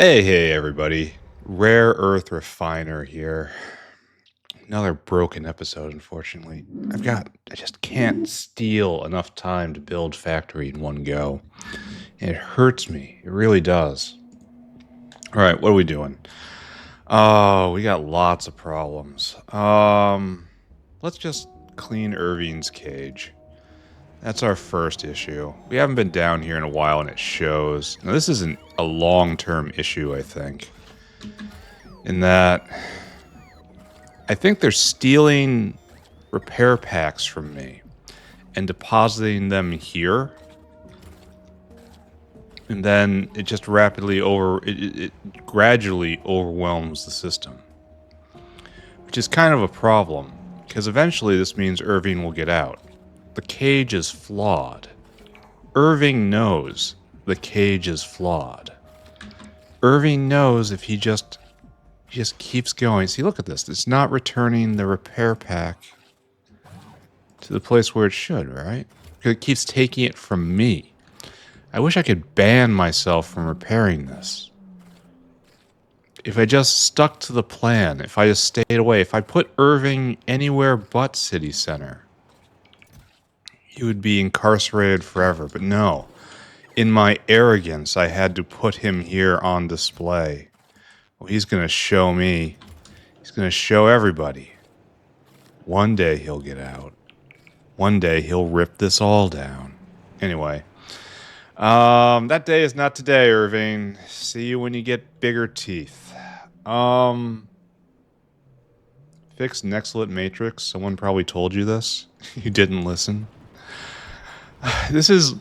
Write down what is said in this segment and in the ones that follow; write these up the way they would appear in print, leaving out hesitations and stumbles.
Hey, everybody. Rare Earth Refiner here. Another broken episode, unfortunately. I just can't steal enough time to build Factory in one go. And it hurts me. It really does. All right, what are we doing? Oh, we got lots of problems. Let's just clean Irving's cage. That's our first issue. We haven't been down here in a while and it shows. Now, this isn't a long-term issue, I think. In that I think they're stealing repair packs from me and depositing them here. And then it just it gradually overwhelms the system. Which is kind of a problem, because eventually this means Irving will get out. The cage is flawed. Irving knows the cage is flawed. Irving knows if he just keeps going. See, look at this. It's not returning the repair pack to the place where it should, right? Because it keeps taking it from me. I wish I could ban myself from repairing this. If I just stuck to the plan, if I just stayed away, if I put Irving anywhere but City Center, he would be incarcerated forever. But no, in my arrogance, I had to put him here on display. Well, he's going to show me. He's going to show everybody. One day he'll get out. One day he'll rip this all down. Anyway, that day is not today, Irving. See you when you get bigger teeth. Fix Nextlit Matrix. Someone probably told you this. You didn't listen. This is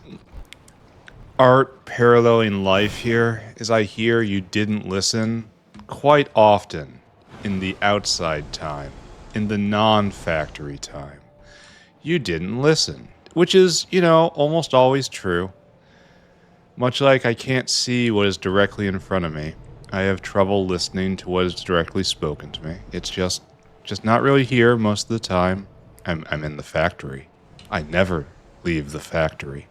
art paralleling life here, as I hear you didn't listen quite often in the outside time, in the non-factory time. You didn't listen, which is, almost always true. Much like I can't see what is directly in front of me, I have trouble listening to what is directly spoken to me. It's just not really here most of the time. I'm in the factory. I never leave the factory.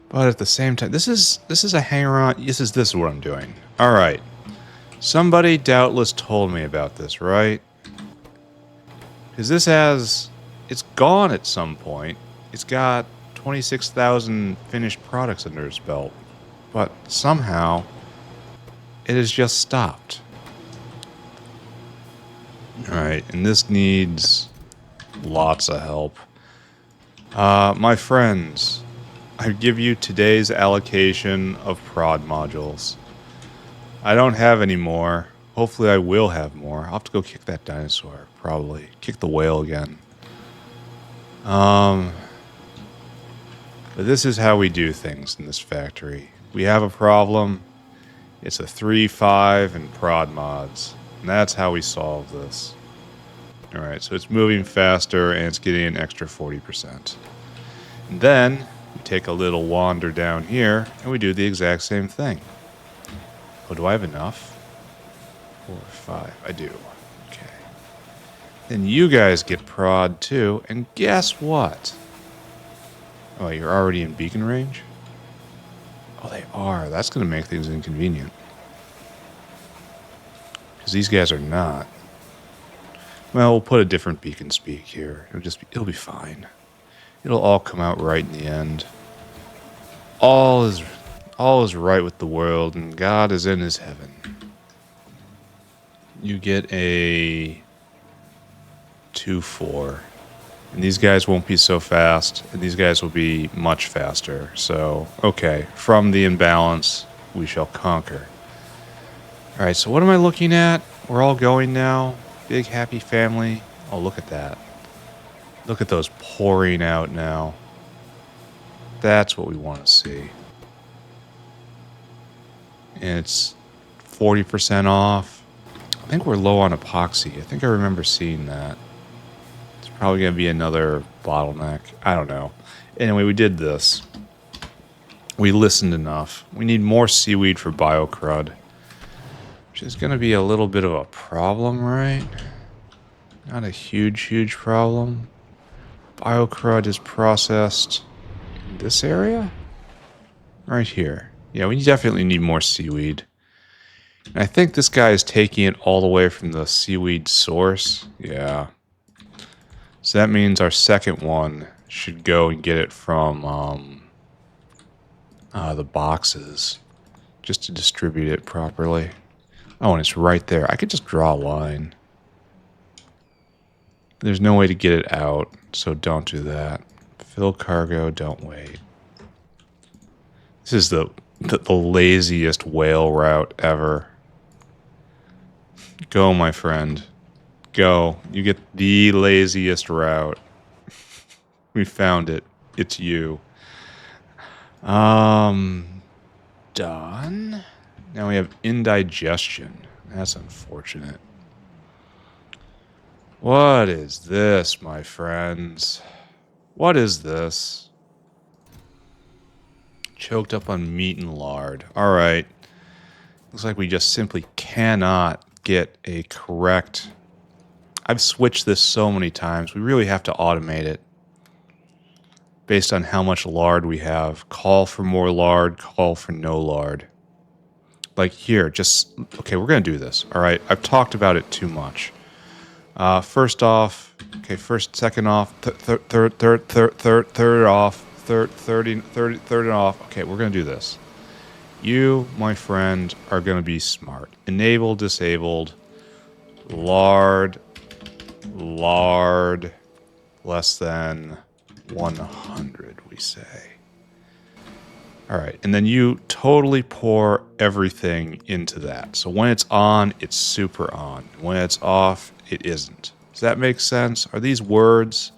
But at the same time, this is a hanger-on. This is what I'm doing. All right. Somebody doubtless told me about this, right? Because it's gone at some point. It's got 26,000 finished products under its belt. But somehow, it has just stopped. Alright, and this needs lots of help. My friends, I give you today's allocation of prod modules. I don't have any more. Hopefully I will have more. I'll have to go kick that dinosaur, probably. Kick the whale again. But this is how we do things in this factory. We have a problem. It's a 3, 5, and prod mods. And that's how we solve this. Alright, so it's moving faster and it's getting an extra 40%. And then we take a little wander down here and we do the exact same thing. Oh, do I have enough? 4, 5. I do. Okay. Then you guys get prod too, and guess what? Oh, you're already in beacon range? Oh, they are. That's going to make things inconvenient. Because these guys are not. Well, we'll put a different beacon speak here. It'll be fine. It'll all come out right in the end. All is right with the world, and God is in his heaven. You get a 2-4. And these guys won't be so fast, and these guys will be much faster. So, okay, from the imbalance, we shall conquer. Alright, so what am I looking at? We're all going now. Big happy family. Oh, look at that. Look at those pouring out now. That's what we want to see. And it's 40% off. I think we're low on epoxy. I think I remember seeing that. It's probably going to be another bottleneck. I don't know. Anyway, we did this. We listened enough. We need more seaweed for BioCrud. Which is going to be a little bit of a problem, right? Not a huge problem. BioCrud is processed in this area? Right here. Yeah, we definitely need more seaweed. And I think this guy is taking it all the way from the seaweed source. Yeah. So that means our second one should go and get it from the boxes. Just to distribute it properly. Oh, and it's right there. I could just draw a line. There's no way to get it out, so don't do that. Fill cargo, don't wait. This is the laziest whale route ever. Go, my friend. Go. You get the laziest route. We found it. It's you. Done. Now we have indigestion. That's unfortunate. What is this, my friends? What is this? Choked up on meat and lard. Alright. Looks like we just simply cannot get a correct... I've switched this so many times. We really have to automate it. Based on how much lard we have. Call for more lard, call for no lard. Like here, just... Okay, we're going to do this. Alright, I've talked about it too much. First off... Okay, second off, third off, third off. Okay, we're going to do this. You, my friend, are going to be smart. Enable, disabled, lard, less than 100, we say. All right, and then you totally pour everything into that. So when it's on, it's super on. When it's off, it isn't. Does that make sense? Are these words?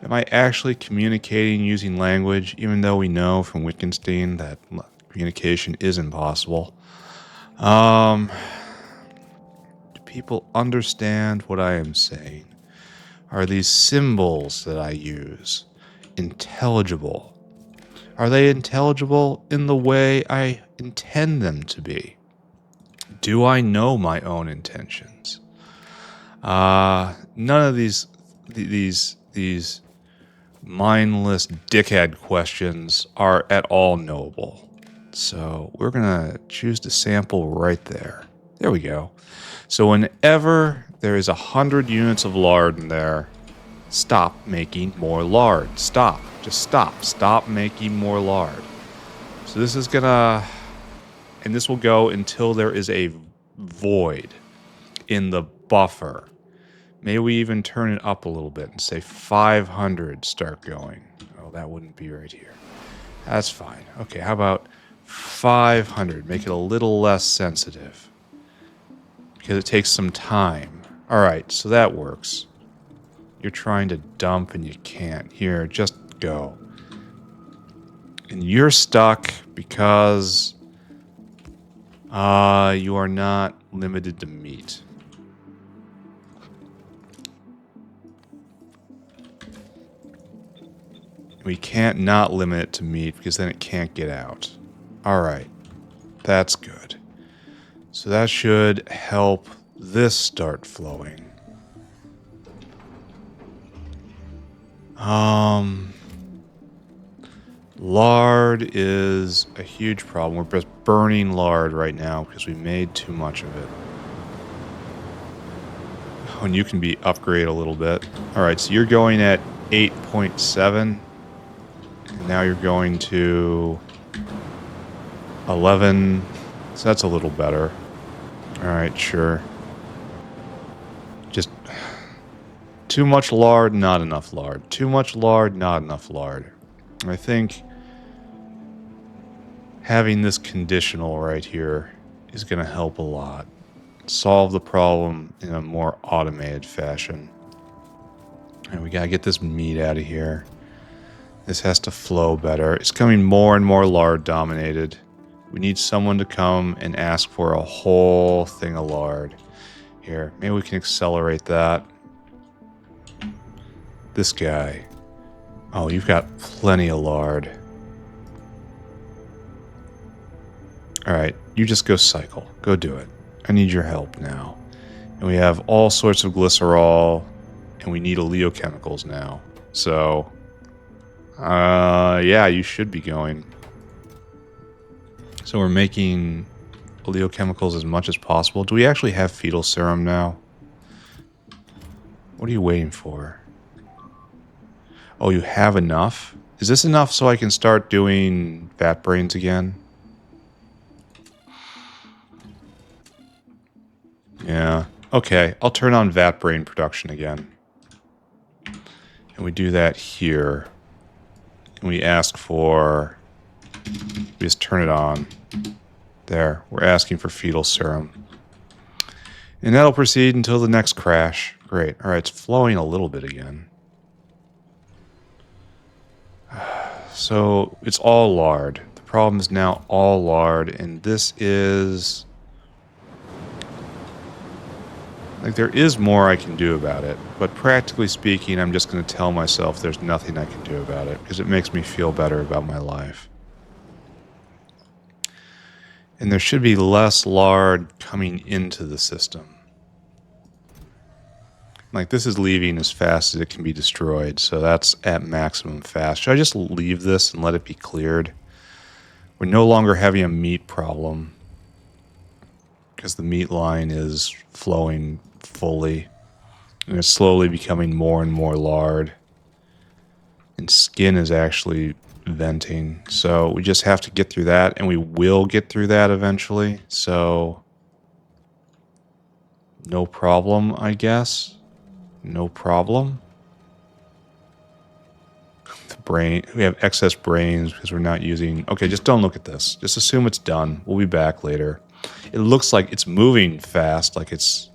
Am I actually communicating using language, even though we know from Wittgenstein that communication is impossible? Do people understand what I am saying? Are these symbols that I use intelligible? Are they intelligible in the way I intend them to be? Do I know my own intentions? None of these mindless dickhead questions are at all knowable. So we're gonna choose to sample right there. There we go. So whenever there is 100 units of lard in there, stop making more lard. Stop. Just stop. Stop making more lard. So this is gonna... And this will go until there is a void in the buffer. Maybe we even turn it up a little bit and say 500 start going. Oh, that wouldn't be right here. That's fine. Okay, how about 500? Make it a little less sensitive. Because it takes some time. Alright, so that works. You're trying to dump and you can't. Here, just go. And you're stuck because you are not limited to meat. We can't not limit it to meat because then it can't get out. Alright. That's good. So that should help this start flowing. Lard is a huge problem. We're just burning lard right now because we made too much of it. Oh, and you can be upgraded a little bit. Alright, so you're going at 8.7. And now you're going to 11. So that's a little better. Alright, sure. Just too much lard, not enough lard. Too much lard, not enough lard. I think having this conditional right here is going to help a lot. Solve the problem in a more automated fashion. And we got to get this meat out of here. This has to flow better. It's coming more and more lard dominated. We need someone to come and ask for a whole thing of lard. Here, maybe we can accelerate that. This guy. Oh, you've got plenty of lard. Alright, you just go cycle. Go do it. I need your help now. And we have all sorts of glycerol, and we need oleochemicals now. So, yeah, you should be going. So we're making oleochemicals as much as possible. Do we actually have fetal serum now? What are you waiting for? Oh, you have enough? Is this enough so I can start doing vat brains again? Yeah. Okay, I'll turn on vat brain production again. And we do that here. And we ask for... We just turn it on. There. We're asking for fetal serum. And that'll proceed until the next crash. Great. Alright, it's flowing a little bit again. So, it's all lard. The problem is now all lard, and this is... Like, there is more I can do about it, but practically speaking, I'm just going to tell myself there's nothing I can do about it, because it makes me feel better about my life. And there should be less lard coming into the system. Like, this is leaving as fast as it can be destroyed, so that's at maximum fast. Should I just leave this and let it be cleared? We're no longer having a meat problem, because the meat line is flowing fully. And it's slowly becoming more and more lard. And skin is actually venting. So we just have to get through that, and we will get through that eventually. So no problem, I guess. No problem. The brain, we have excess brains because we're not using... Okay, just don't look at this. Just assume it's done. We'll be back later. It looks like it's moving fast, like it's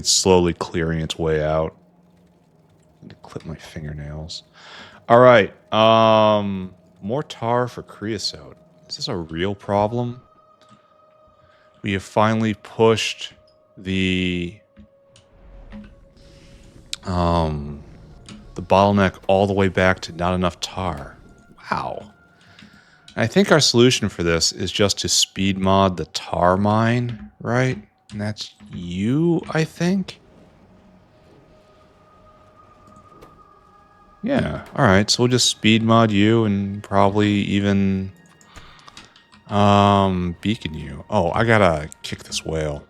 slowly clearing its way out. I need to clip my fingernails. All right. More tar for creosote. Is this a real problem? We have finally pushed the bottleneck all the way back to not enough tar. Wow. I think our solution for this is just to speed mod the tar mine, right? And that's you, I think? Yeah, alright, so we'll just speed mod you and probably even beacon you. Oh, I gotta kick this whale.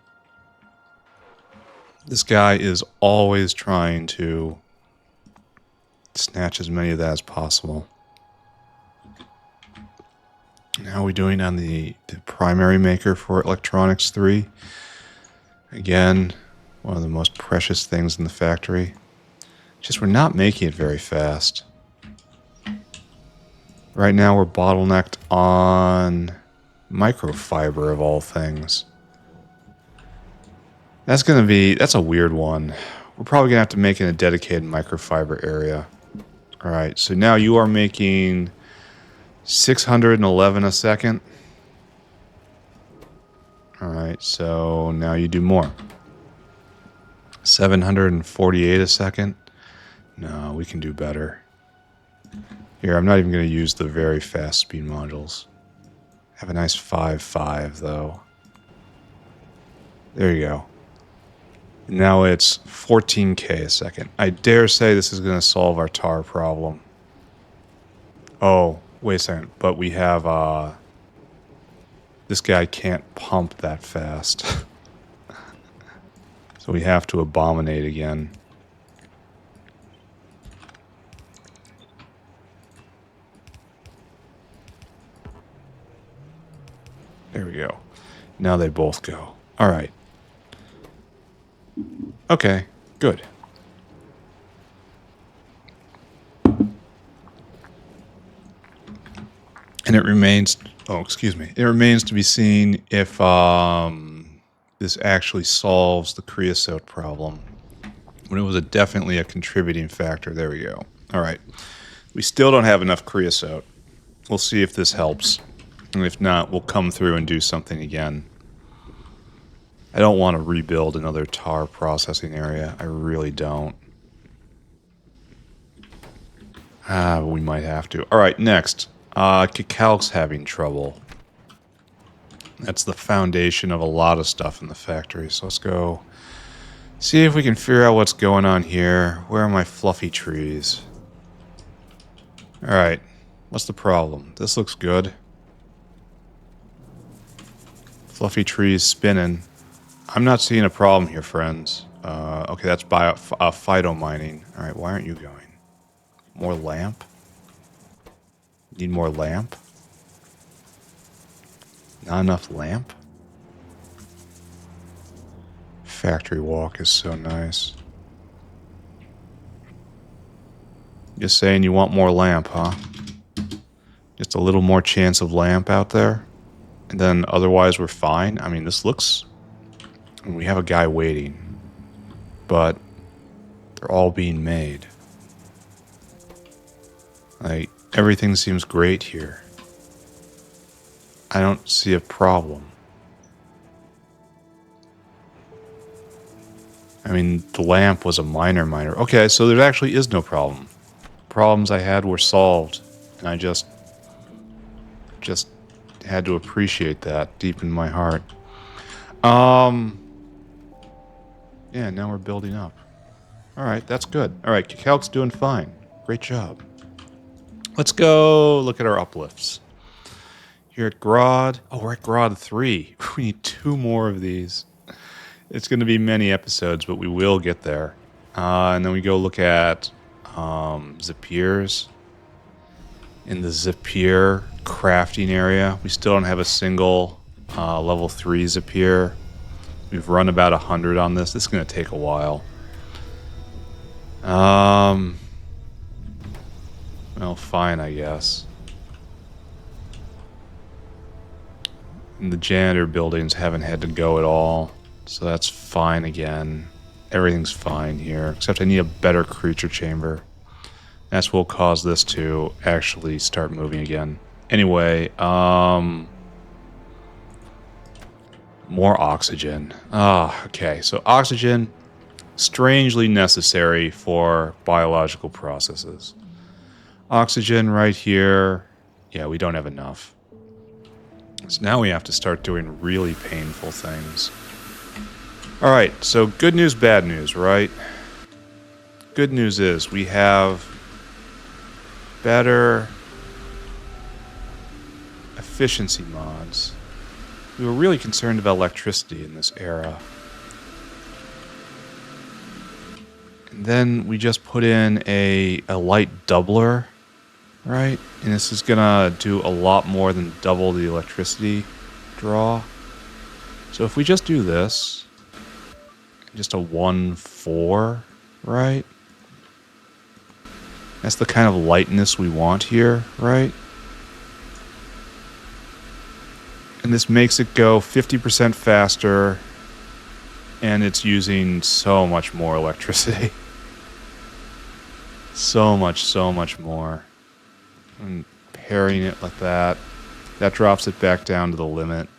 This guy is always trying to snatch as many of that as possible. How are we doing on the primary maker for Electronics 3? Again, one of the most precious things in the factory. Just we're not making it very fast. Right now we're bottlenecked on microfiber of all things. That's a weird one. We're probably gonna have to make it a dedicated microfiber area. Alright, so now you are making 611 a second. Alright, so now you do more. 748 a second. No, we can do better. Here, I'm not even going to use the very fast speed modules. Have a nice 5.5 though. There you go. Now it's 14K a second. I dare say this is going to solve our tar problem. Oh, wait a second. But we have, this guy can't pump that fast. So we have to abominate again. There we go. Now they both go. All right. Okay, good. And it remains... Oh, excuse me. It remains to be seen if this actually solves the creosote problem. When it was definitely a contributing factor. There we go. All right. We still don't have enough creosote. We'll see if this helps. And if not, we'll come through and do something again. I don't want to rebuild another tar processing area. I really don't. But we might have to. All right, next. Cacaoc's having trouble. That's the foundation of a lot of stuff in the factory. So let's go see if we can figure out what's going on here. Where are my fluffy trees? All right. What's the problem? This looks good. Fluffy trees spinning. I'm not seeing a problem here, friends. Okay, that's phyto mining. All right, why aren't you going? More lamp? Need more lamp? Not enough lamp? Factory walk is so nice. Just saying you want more lamp, huh? Just a little more chance of lamp out there? And then otherwise we're fine? I mean, this looks... we have a guy waiting. But they're all being made. Like, everything seems great here. I don't see a problem. I mean, the lamp was a minor. Okay, so there actually is no problem. Problems I had were solved. And I just had to appreciate that deep in my heart. Yeah, now we're building up. Alright, that's good. Alright, Cacaoc's doing fine. Great job. Let's go look at our uplifts. Here at Grod. Oh, we're at Grod 3. We need 2 more of these. It's going to be many episodes, but we will get there. And then we go look at Zapiers. In the Zapier crafting area. We still don't have a single level 3 Zapier. We've run about 100 on this. This is going to take a while. Well, fine, I guess. And the janitor buildings haven't had to go at all. So that's fine again. Everything's fine here. Except I need a better creature chamber. That's what will cause this to actually start moving again. Anyway, more oxygen. Okay. So oxygen, strangely necessary for biological processes. Oxygen right here. Yeah, we don't have enough. So now we have to start doing really painful things. Alright, so good news, bad news, right? Good news is we have better efficiency mods. We were really concerned about electricity in this era. And then we just put in a light doubler, right? And this is gonna do a lot more than double the electricity draw. So if we just do this, just a 1-4, right? That's the kind of lightness we want here, right? And this makes it go 50% faster, and it's using so much more electricity. So much more. And pairing it like that, that drops it back down to the limit.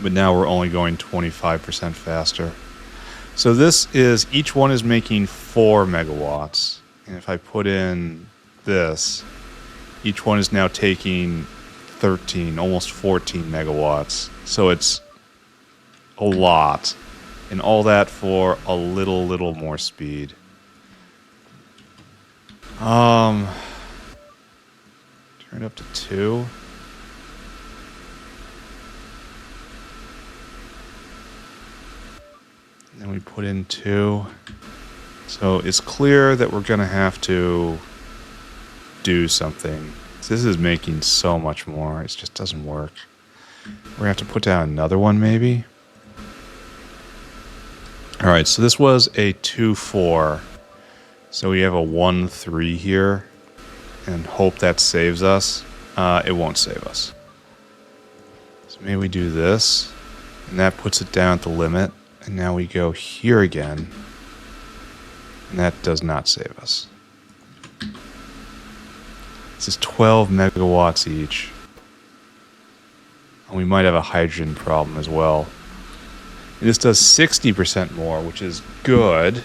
But now we're only going 25% faster. So this is, each one is making 4 megawatts. And if I put in this, each one is now taking 13, almost 14 megawatts. So it's a lot. And all that for a little more speed. Turn it up to 2. And then we put in 2. So it's clear that we're going to have to do something. This is making so much more. It just doesn't work. We're going to have to put down another one maybe. Alright, so this was a 2-4. So we have a 1-3 here. And hope that saves us. It won't save us. So maybe we do this. And that puts it down at the limit. And now we go here again. And that does not save us. This is 12 megawatts each. And we might have a hydrogen problem as well. And this does 60% more, which is good.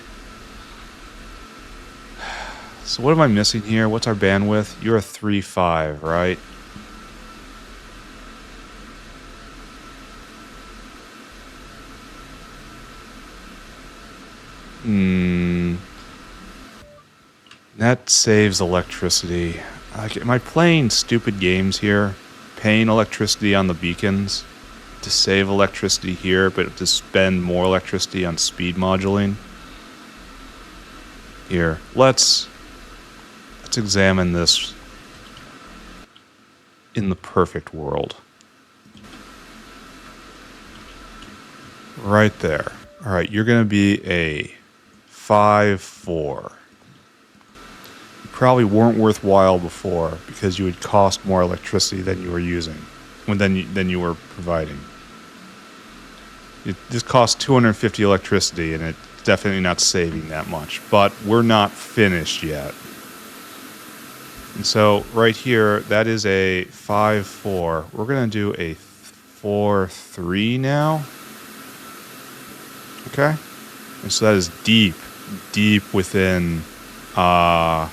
So what am I missing here? What's our bandwidth? You're a 3.5, right? That saves electricity. Like, am I playing stupid games here? paying electricity on the beacons to save electricity here, but to spend more electricity on speed modulating. Here, let's examine this in the perfect world. Right there. All right, you're going to be a 5-4. You probably weren't worthwhile before because you would cost more electricity than you were using, than you were providing. It just costs 250 electricity, and it's definitely not saving that much. But we're not finished yet. And so right here, that is a 5-4. We're going to do a 4-3 now. Okay? And so that is deep, deep within... now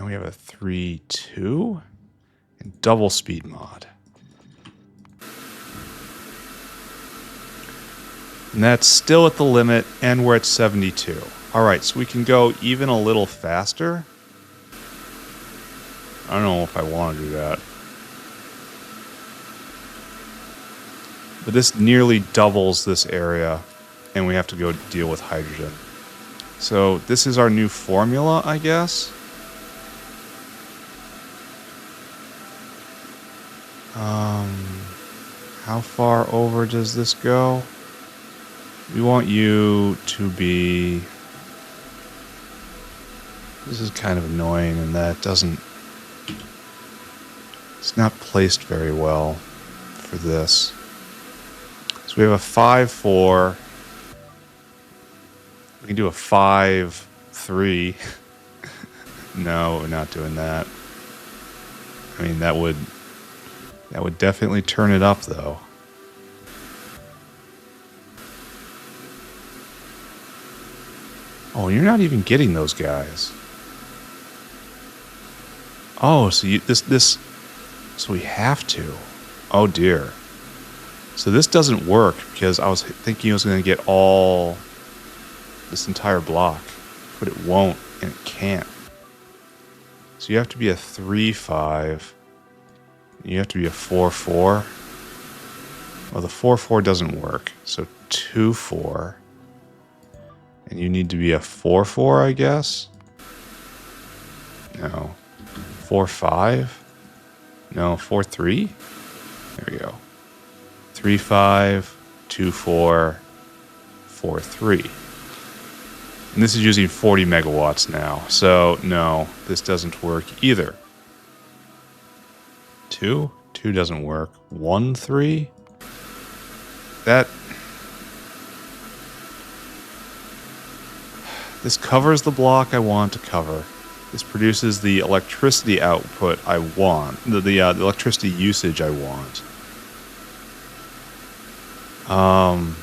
we have a 3-2 and double speed mod. And that's still at the limit, and we're at 72. All right, so we can go even a little faster. I don't know if I want to do that. But this nearly doubles this area, and we have to go deal with hydrogen. So this is our new formula, I guess. How far over does this go? We want you to be... This is kind of annoying in that it doesn't... It's not placed very well for this. So we have a 5-4. We can do a 5-3. No, we're not doing that. I mean, that would definitely turn it up, though. Oh, you're not even getting those guys. Oh, so so we have to. Oh dear. So this doesn't work because I was thinking I was going to get all this entire block, but it won't and it can't. So you have to be a 3-5. You have to be a 4-4. Well, the 4-4 doesn't work. So 2-4. And you need to be a 4-4, I guess? No. 4-5? No, 4-3? There we go. 3-5, 2-4, 4-3. And this is using 40 megawatts now. So, no, this doesn't work either. 2? 2 doesn't work. 1-3? That... This covers the block I want to cover. This produces the electricity output I want. The electricity usage I want. Am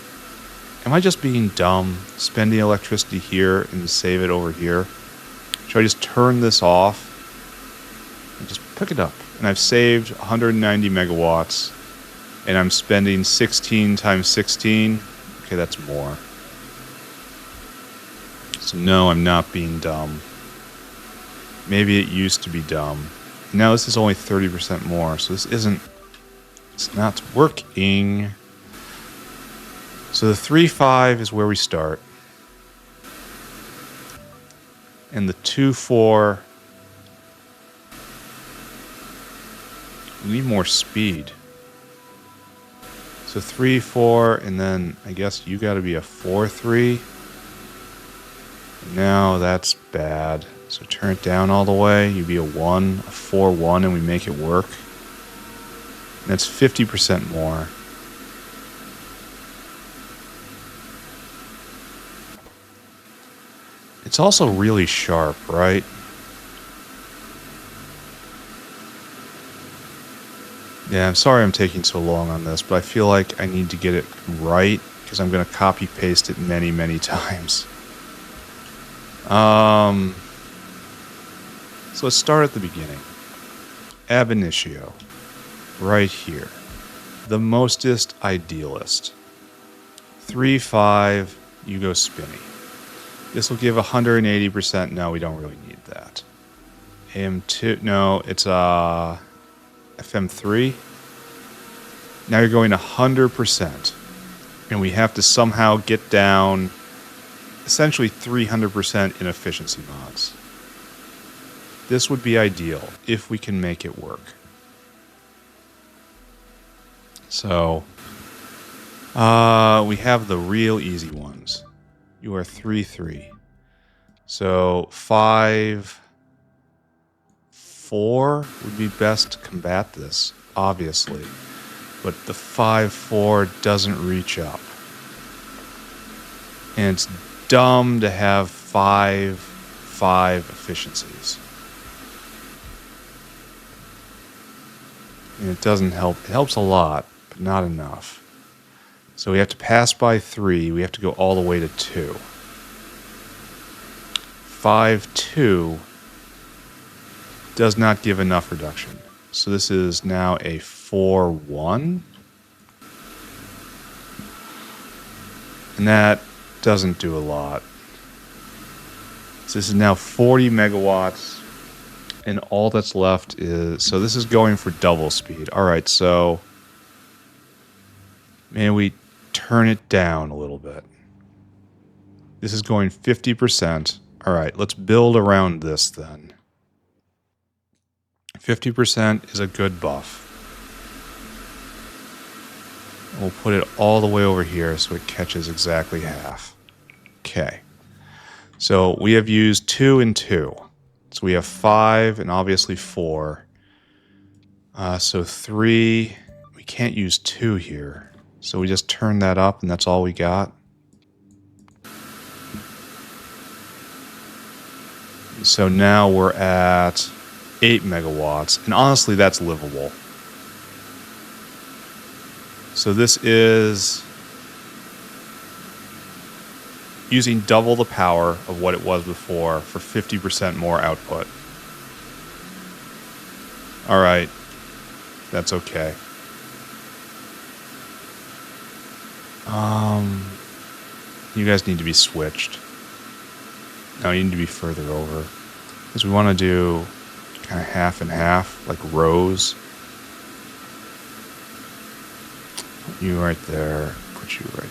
I just being dumb? Spending electricity here and save it over here? Should I just turn this off? And just pick it up. And I've saved 190 megawatts. And I'm spending 16 times 16. Okay, that's more. So no, I'm not being dumb. Maybe it used to be dumb. Now this is only 30% more, so this isn't... It's not working. So the 3-5 is where we start. And the 2-4... We need more speed. So 3-4, and then I guess you gotta be a 4-3. No, that's bad. So turn it down all the way. You'd be a 1, a 4-1, and we make it work. And that's 50% more. It's also really sharp, right? Yeah, I'm sorry I'm taking so long on this, but I feel like I need to get it right because I'm going to copy paste it many, many times. So let's start at the beginning. Ab initio. Right here. The mostest idealist. 3-5, you go spinny. This will give 180%. No, we don't really need that. AM2, no, it's FM3. Now you're going 100%. And we have to somehow get down essentially 300% in efficiency mods. This would be ideal if we can make it work. So, we have the real easy ones. You are 3-3. So 5-4 would be best to combat this, obviously. But the 5-4 doesn't reach up. And it's dumb to have 5-5 efficiencies. And it doesn't help. It helps a lot, but not enough. So we have to pass by 3. We have to go all the way to 2. 5-2 does not give enough reduction. So this is now a 4-1. And that doesn't do a lot. So this is now 40 megawatts. And all that's left is... So this is going for double speed. Alright, so... Maybe we turn it down a little bit. This is going 50%. Alright, let's build around this then. 50% is a good buff. We'll put it all the way over here so it catches exactly half. Okay. So we have used 2 and 2. So we have 5 and obviously 4. So 3. We can't use 2 here. So we just turn that up and that's all we got. So now we're at 8 megawatts. And honestly, that's livable. So this is using double the power of what it was before for 50% more output. Alright. That's okay. You guys need to be switched. No, you need to be further over. Because we want to do kind of half and half, like rows. Put you right there. Put you right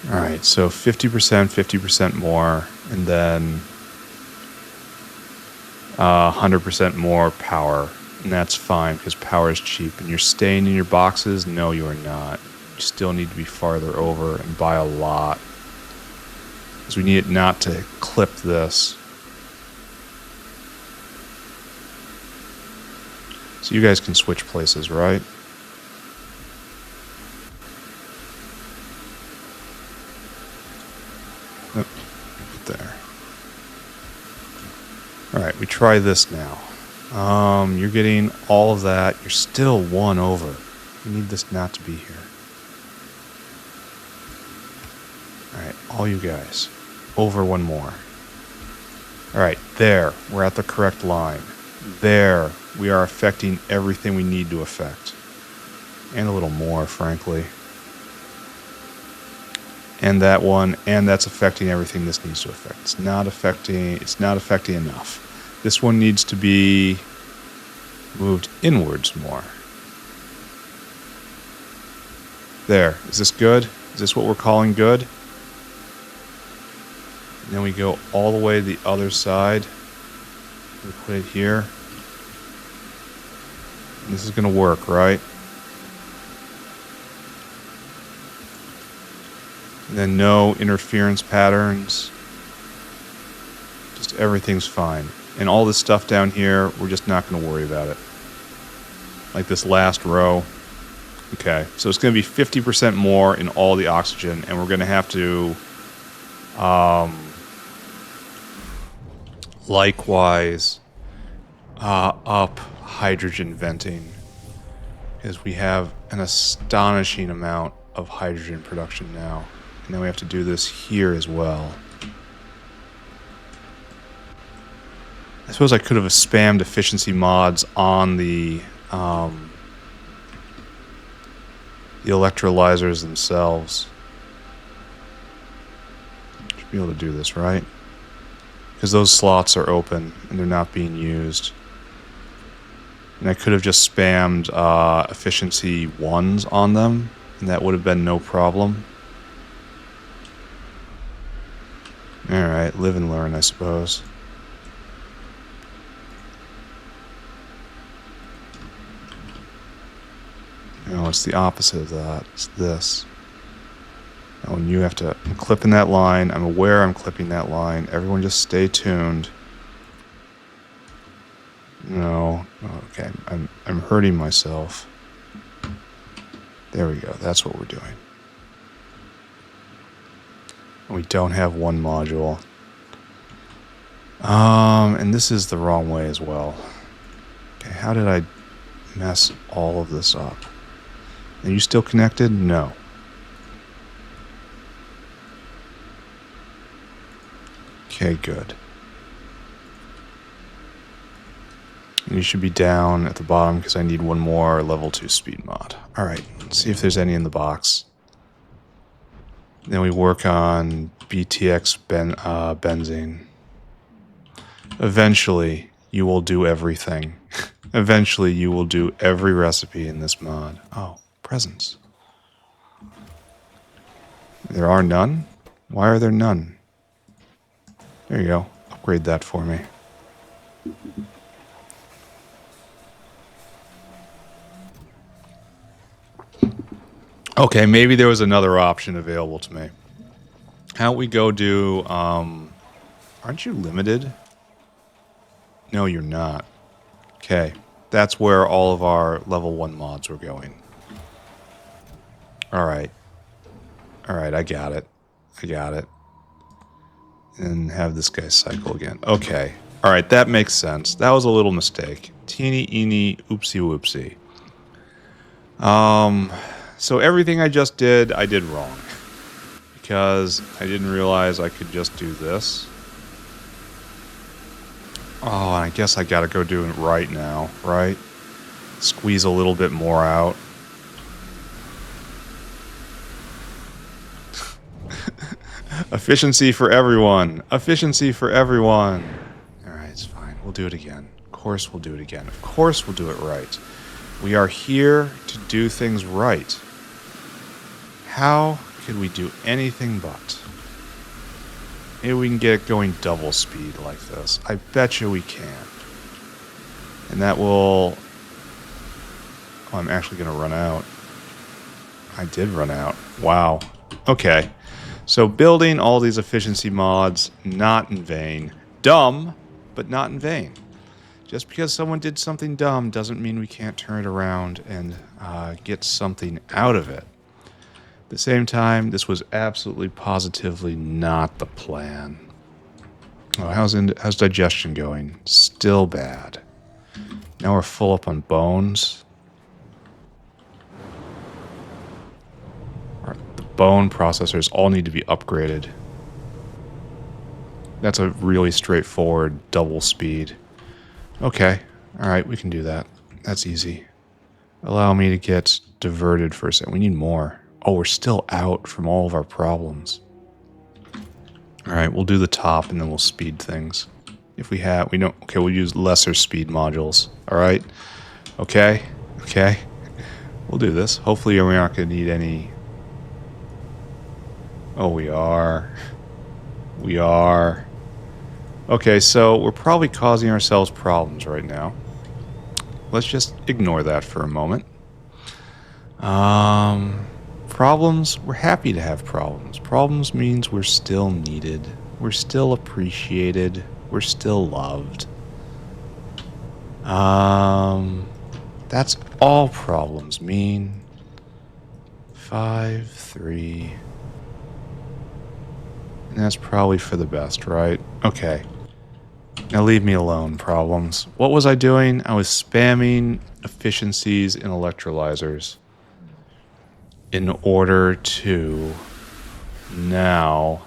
there. Alright, so 50%, 50% more, and then 100% more power. And that's fine, because power is cheap. And you're staying in your boxes? No, you are not. You still need to be farther over and buy a lot. Because we need it not to clip this. So you guys can switch places, right? Oh, there. Alright, we try this now. You're getting all of that. You're still 1 over. You need this not to be here. Alright, all you guys. Over 1 more. Alright, there. We're at the correct line. There. We are affecting everything we need to affect. And a little more, frankly. And that one, and that's affecting everything this needs to affect. It's not affecting enough. This one needs to be moved inwards more. There. Is this good? Is this what we're calling good? And then we go all the way to the other side. We put it here. And this is going to work, right? And then no interference patterns. Just everything's fine. And all this stuff down here, we're just not going to worry about it. Like this last row. Okay, so it's going to be 50% more in all the oxygen, and we're going to have to likewise up hydrogen venting, because we have an astonishing amount of hydrogen production now. And then we have to do this here as well. I suppose I could have spammed efficiency mods on the electrolyzers themselves. be able to do this, right? Because those slots are open and they're not being used. And I could have just spammed efficiency 1s on them, and that would have been no problem. Alright, live and learn, I suppose. No, it's the opposite of that. It's this. Oh, and you have to... I'm clipping that line. I'm aware I'm clipping that line. Everyone just stay tuned. No. Okay. I'm hurting myself. There we go. That's what we're doing. We don't have one module. And this is the wrong way as well. Okay, how did I mess all of this up? Are you still connected? No. Okay, good. And you should be down at the bottom because I need one more level 2 speed mod. Alright, let's see if there's any in the box. Then we work on BTXzene. Eventually, you will do everything. Eventually, you will do every recipe in this mod. Oh, presents. There are none? Why are there none? There you go. Upgrade that for me. Okay, maybe there was another option available to me. How don't we go do, aren't you limited? No, you're not. Okay, that's where all of our level 1 mods were going. Alright. Alright, I got it. I got it. And have this guy cycle again. Okay. Alright, that makes sense. That was a little mistake. Teeny, eeny, oopsie whoopsie. So everything I just did, I did wrong. Because I didn't realize I could just do this. Oh, and I guess I gotta go do it right now, right? Squeeze a little bit more out. Efficiency for everyone. Efficiency for everyone. Alright, it's fine. We'll do it again. Of course we'll do it again. Of course we'll do it right. We are here to do things right. How could we do anything but? Maybe we can get it going double speed like this. I bet you we can. And that will... Oh, I'm actually going to run out. I did run out. Wow. Okay. So building all these efficiency mods, not in vain. Dumb, but not in vain. Just because someone did something dumb doesn't mean we can't turn it around and get something out of it. At the same time, this was absolutely positively not the plan. Oh, how's digestion going? Still bad. Now we're full up on bones. The bone processors all need to be upgraded. That's a really straightforward double speed. Okay. Alright, we can do that. That's easy. Allow me to get diverted for a second. We need more. Oh, we're still out from all of our problems. Alright, we'll do the top and then we'll speed things. If we have... we don't... Okay, we'll use lesser speed modules. Alright? Okay? Okay? We'll do this. Hopefully we're not going to need any... Oh, we are. We are. Okay, so we're probably causing ourselves problems right now. Let's just ignore that for a moment. Problems, we're happy to have problems. Problems means we're still needed. We're still appreciated. We're still loved. That's all problems mean. 5, 3... And that's probably for the best, right? Okay. Now leave me alone, problems. What was I doing? I was spamming efficiencies in electrolyzers in order to now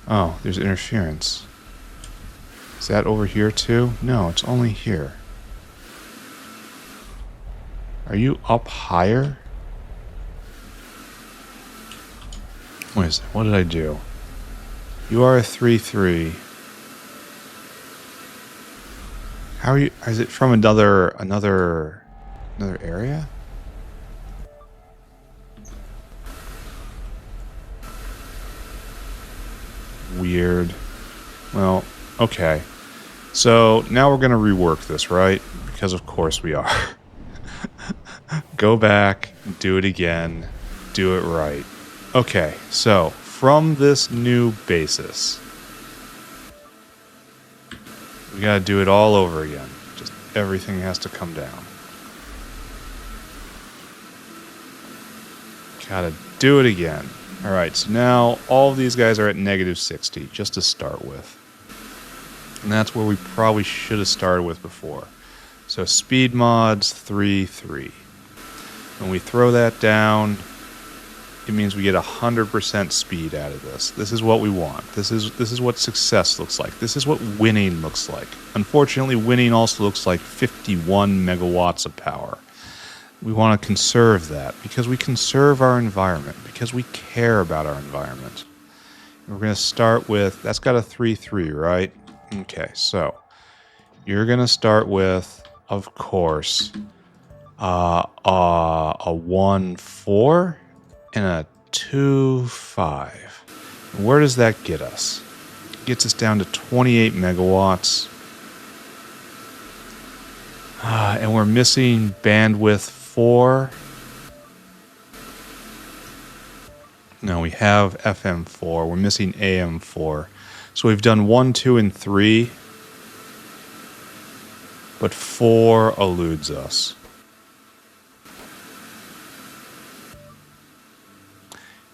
oh, there's interference. Is that over here too? No, it's only here. Are you up higher? Wait a second, what did I do? You are a 3-3. How are you? Is it from another area? Weird. Well, okay. So now we're gonna rework this, right? Because of course we are. Go back, do it again, do it right. Okay, so from this new basis, we gotta do it all over again. Just everything has to come down. Gotta do it again. Alright, so now all of these guys are at -60, just to start with. And that's where we probably should have started with before. So speed mods 3-3. When we throw that down, it means we get 100% speed out of this. This is what we want. This is what success looks like. This is what winning looks like. Unfortunately, winning also looks like 51 megawatts of power. We want to conserve that because we conserve our environment, because we care about our environment. We're going to start with, that's got a 3-3, right? Okay, so you're going to start with, of course, a 1-4 and a 2-5. Where does that get us? It gets us down to 28 megawatts. And we're missing bandwidth 4. No, we have FM4. We're missing AM4. So we've done 1, 2, and 3. But 4 eludes us.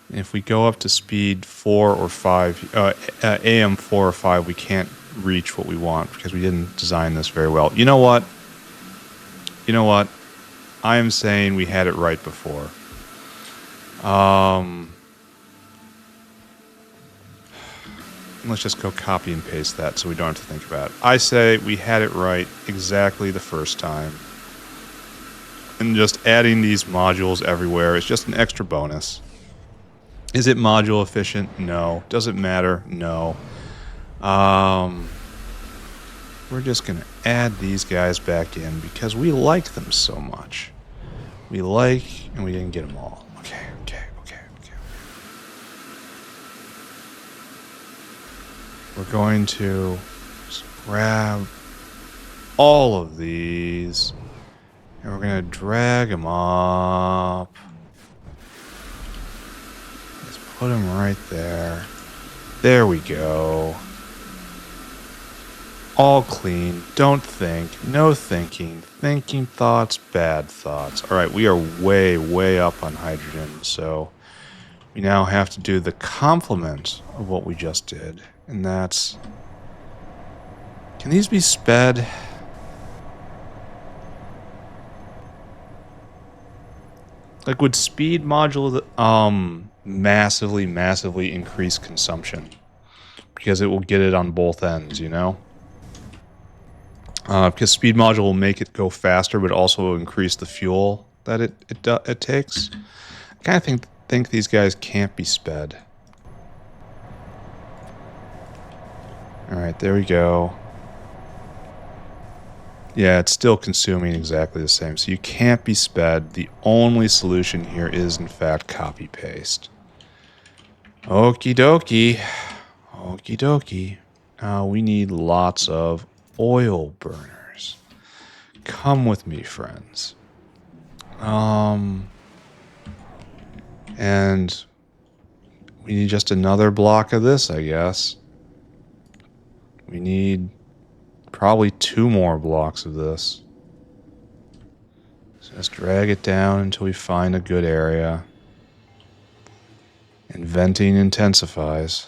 And if we go up to speed 4 or 5, AM 4 or 5, we can't reach what we want because we didn't design this very well. You know what? You know what? I am saying we had it right before. Let's just go copy and paste that so we don't have to think about it. I say we had it right exactly the first time. And just adding these modules everywhere is just an extra bonus. Is it module efficient? No. Does it matter? No. We're just going to add these guys back in because we like them so much. We like, and we didn't get them all. Okay. We're going to just grab all of these, and we're going to drag them up. Let's put them right there. There we go. All clean. Don't think. No thinking. Thinking thoughts, bad thoughts. All right, we are way, way up on hydrogen, so we now have to do the complement of what we just did. And that's... Can these be sped? Like, would speed module massively increase consumption? Because it will get it on both ends, you know? Because speed module will make it go faster, but also increase the fuel that it takes. I kind of think these guys can't be sped. Alright, there we go. Yeah, it's still consuming exactly the same. So you can't be sped. The only solution here is, in fact, copy-paste. Okie dokie. Okie dokie. We need lots of oil burners. Come with me, friends. And we need just another block of this, I guess. We need probably 2 more blocks of this. So just drag it down until we find a good area. And venting intensifies.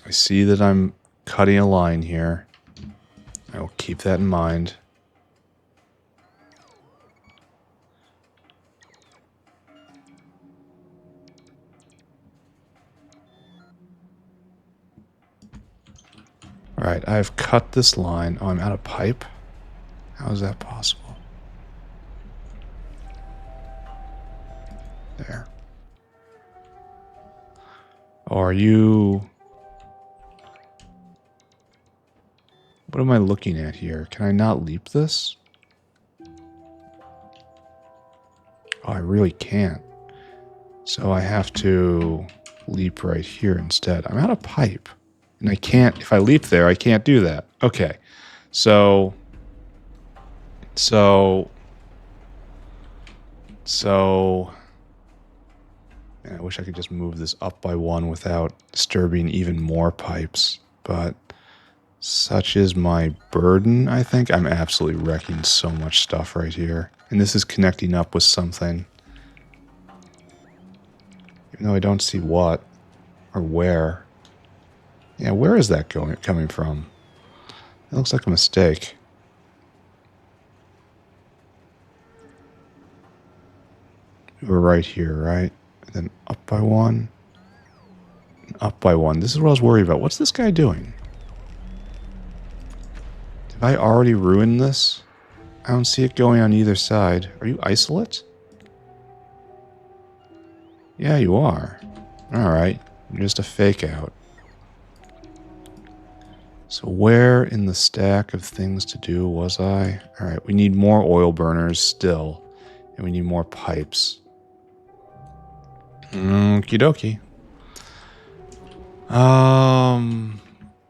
I see that I'm cutting a line here. I will keep that in mind. Alright, I've cut this line. Oh, I'm out of pipe? How is that possible? There. are you... What am I looking at here? Can I not leap this? Oh, I really can't. So I have to leap right here instead. I'm out of pipe. And I can't, if I leap there, I can't do that. Okay. So... Man, I wish I could just move this up by one without disturbing even more pipes. But such is my burden, I think. I'm absolutely wrecking so much stuff right here. And this is connecting up with something. Even though I don't see what or where. Yeah, where is that coming from? It looks like a mistake. We're right here, right? And then up by one. Up by one. This is what I was worried about. What's this guy doing? Have I already ruined this? I don't see it going on either side. Are you isolate? Yeah, you are. Alright. You're just a fake out. So where in the stack of things to do was I? Alright, we need more oil burners still. And we need more pipes. Okie dokie.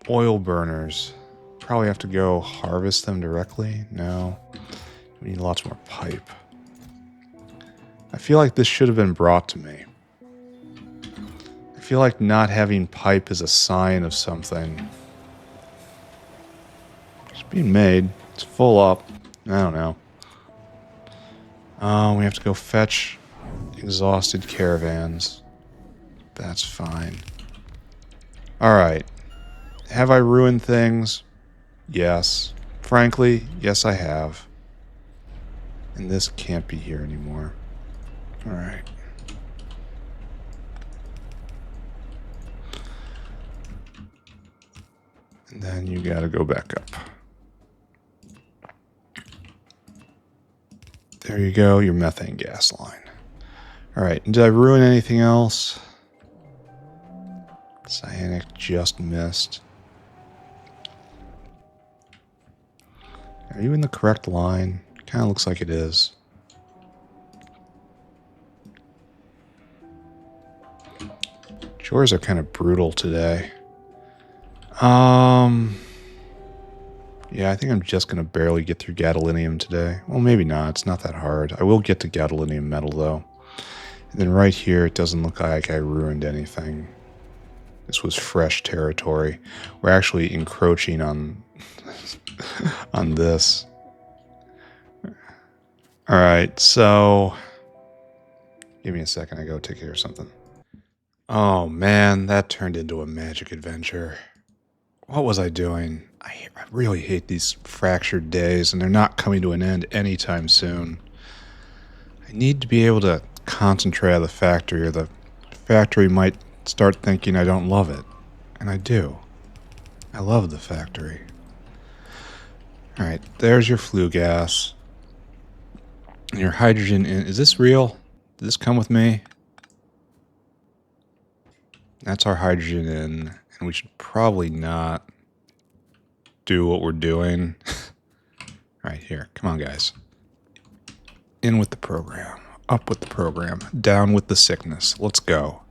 Oil burners. Probably have to go harvest them directly. No. We need lots more pipe. I feel like this should have been brought to me. I feel like not having pipe is a sign of something. It's being made. It's full up. I don't know. We have to go fetch exhausted caravans. That's fine. Alright. Have I ruined things? Yes. Frankly, yes I have. And this can't be here anymore. Alright. And then you gotta go back up. There you go, your methane gas line. Alright, did I ruin anything else? Cyanic just missed. Are you in the correct line? Kind of looks like it is. Chores are kind of brutal today. Yeah, I think I'm just going to barely get through gadolinium today. Well, maybe not. It's not that hard. I will get to gadolinium metal, though. And then right here, it doesn't look like I ruined anything. This was fresh territory. We're actually encroaching on on this. Alright, so... Give me a second, I go take care of something. Oh man, that turned into a magic adventure. What was I doing? I really hate these fractured days, and they're not coming to an end anytime soon. I need to be able to concentrate on the factory, or the factory might start thinking I don't love it. And I do. I love the factory. Alright, there's your flue gas. And your hydrogen in... Is this real? Did this come with me? That's our hydrogen in. And we should probably not do what we're doing. Alright, here. Come on, guys. In with the program. Up with the program. Down with the sickness. Let's go.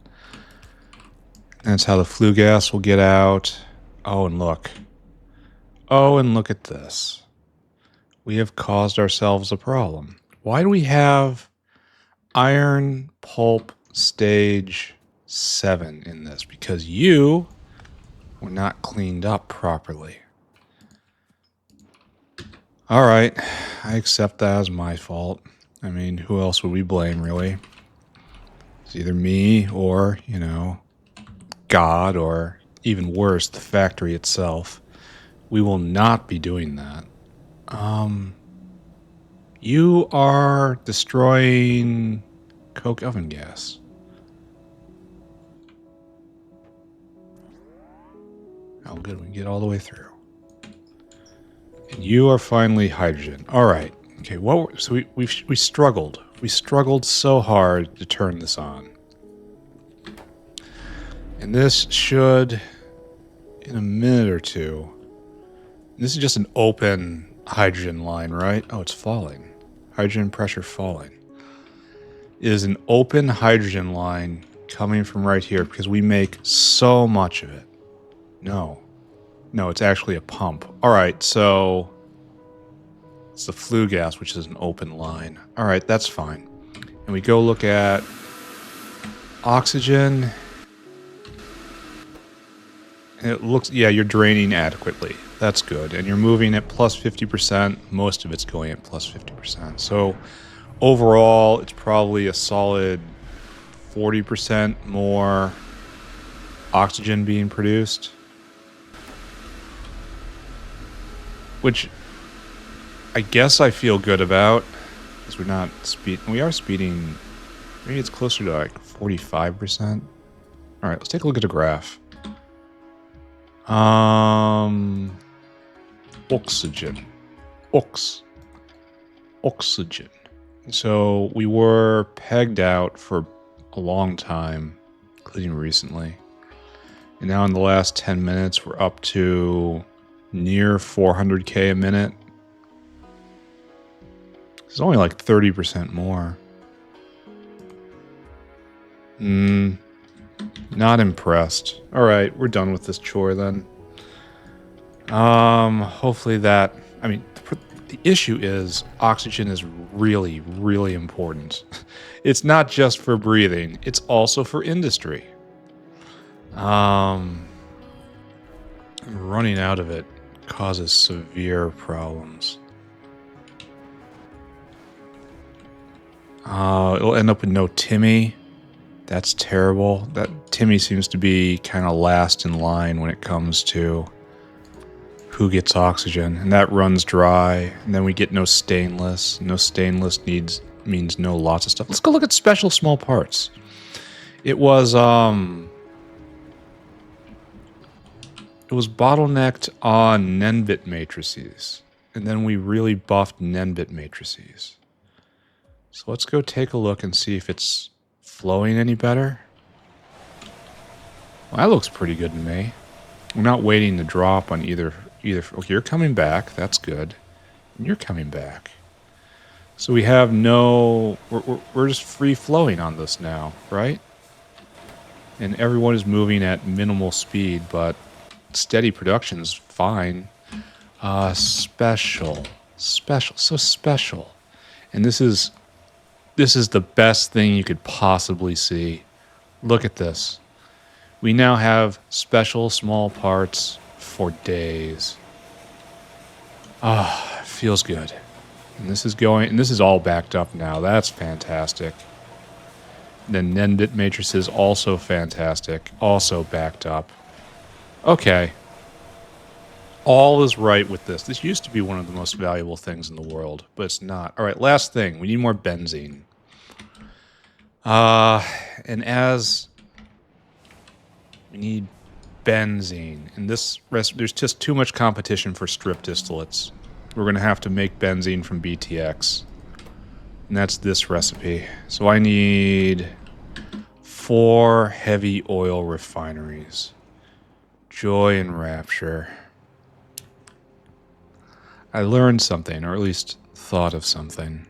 That's how the flue gas will get out. Oh, and look. Oh, and look at this. We have caused ourselves a problem. Why do we have iron pulp stage 7 in this? Because you were not cleaned up properly. Alright, I accept that as my fault. I mean, who else would we blame, really? It's either me or, you know, God, or even worse, the factory itself. We will not be doing that. You are destroying coke oven gas. Oh, good. We can get all the way through. And you are finally hydrogen. All right. Okay. So we struggled. We struggled so hard to turn this on. And this should, in a minute or two, this is just an open hydrogen line, right? Oh, it's falling. Hydrogen pressure falling. It is an open hydrogen line coming from right here because we make so much of it. No, it's actually a pump. All right, so it's the flue gas, which is an open line. All right, that's fine. And we go look at oxygen. And it looks, yeah, you're draining adequately. That's good. And you're moving at plus 50%. Most of it's going at plus 50%. So overall, it's probably a solid 40% more oxygen being produced. Which I guess I feel good about. Because we're not speeding. We are speeding. Maybe it's closer to like 45%. All right, let's take a look at the graph. Oxygen. Oxygen. So we were pegged out for a long time, including recently. And now in the last 10 minutes, we're up to near 400k a minute. It's only like 30% more. Not impressed. All right, we're done with this chore then. Hopefully that... I mean, the issue is oxygen is really, really important. It's not just for breathing. It's also for industry. Running out of it causes severe problems. It'll end up with no Timmy. That's terrible. That Timmy seems to be kind of last in line when it comes to who gets oxygen. And that runs dry. And then we get no stainless. No stainless means no lots of stuff. Let's go look at special small parts. It was bottlenecked on Nenbit matrices. And then we really buffed Nenbit matrices. So let's go take a look and see if it's flowing any better. Well, that looks pretty good to me. We're not waiting to drop on either. Okay, you're coming back. That's good. And you're coming back. So we have no... We're just free flowing on this now, right? And everyone is moving at minimal speed, but steady production's fine. Special. So special. And this is the best thing you could possibly see. Look at this. We now have special small parts for days. Feels good. And this is all backed up now. That's fantastic. Then Nenbit matrix is also fantastic. Also backed up. Okay. All is right with this. This used to be one of the most valuable things in the world, but it's not. All right, last thing. We need more benzene. And as we need benzene, in this there's just too much competition for strip distillates. We're going to have to make benzene from BTX. And that's this recipe. So I need 4 heavy oil refineries. Joy and rapture. I learned something, or at least thought of something.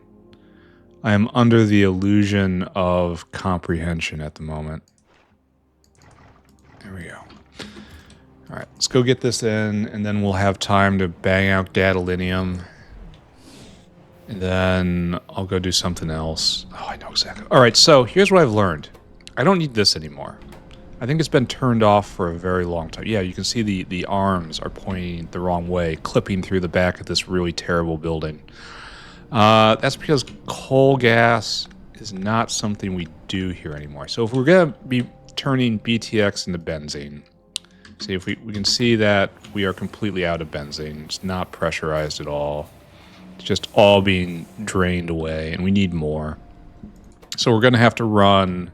I am under the illusion of comprehension at the moment. There we go. All right, let's go get this in, and then we'll have time to bang out gadolinium. And then I'll go do something else. Oh, I know exactly. All right, so here's what I've learned. I don't need this anymore. I think it's been turned off for a very long time. Yeah, you can see the arms are pointing the wrong way, clipping through the back of this really terrible building. That's because coal gas is not something we do here anymore. So if we're going to be turning BTX into benzene, see if we can see that we are completely out of benzene. It's not pressurized at all. It's just all being drained away, and we need more. So we're going to have to run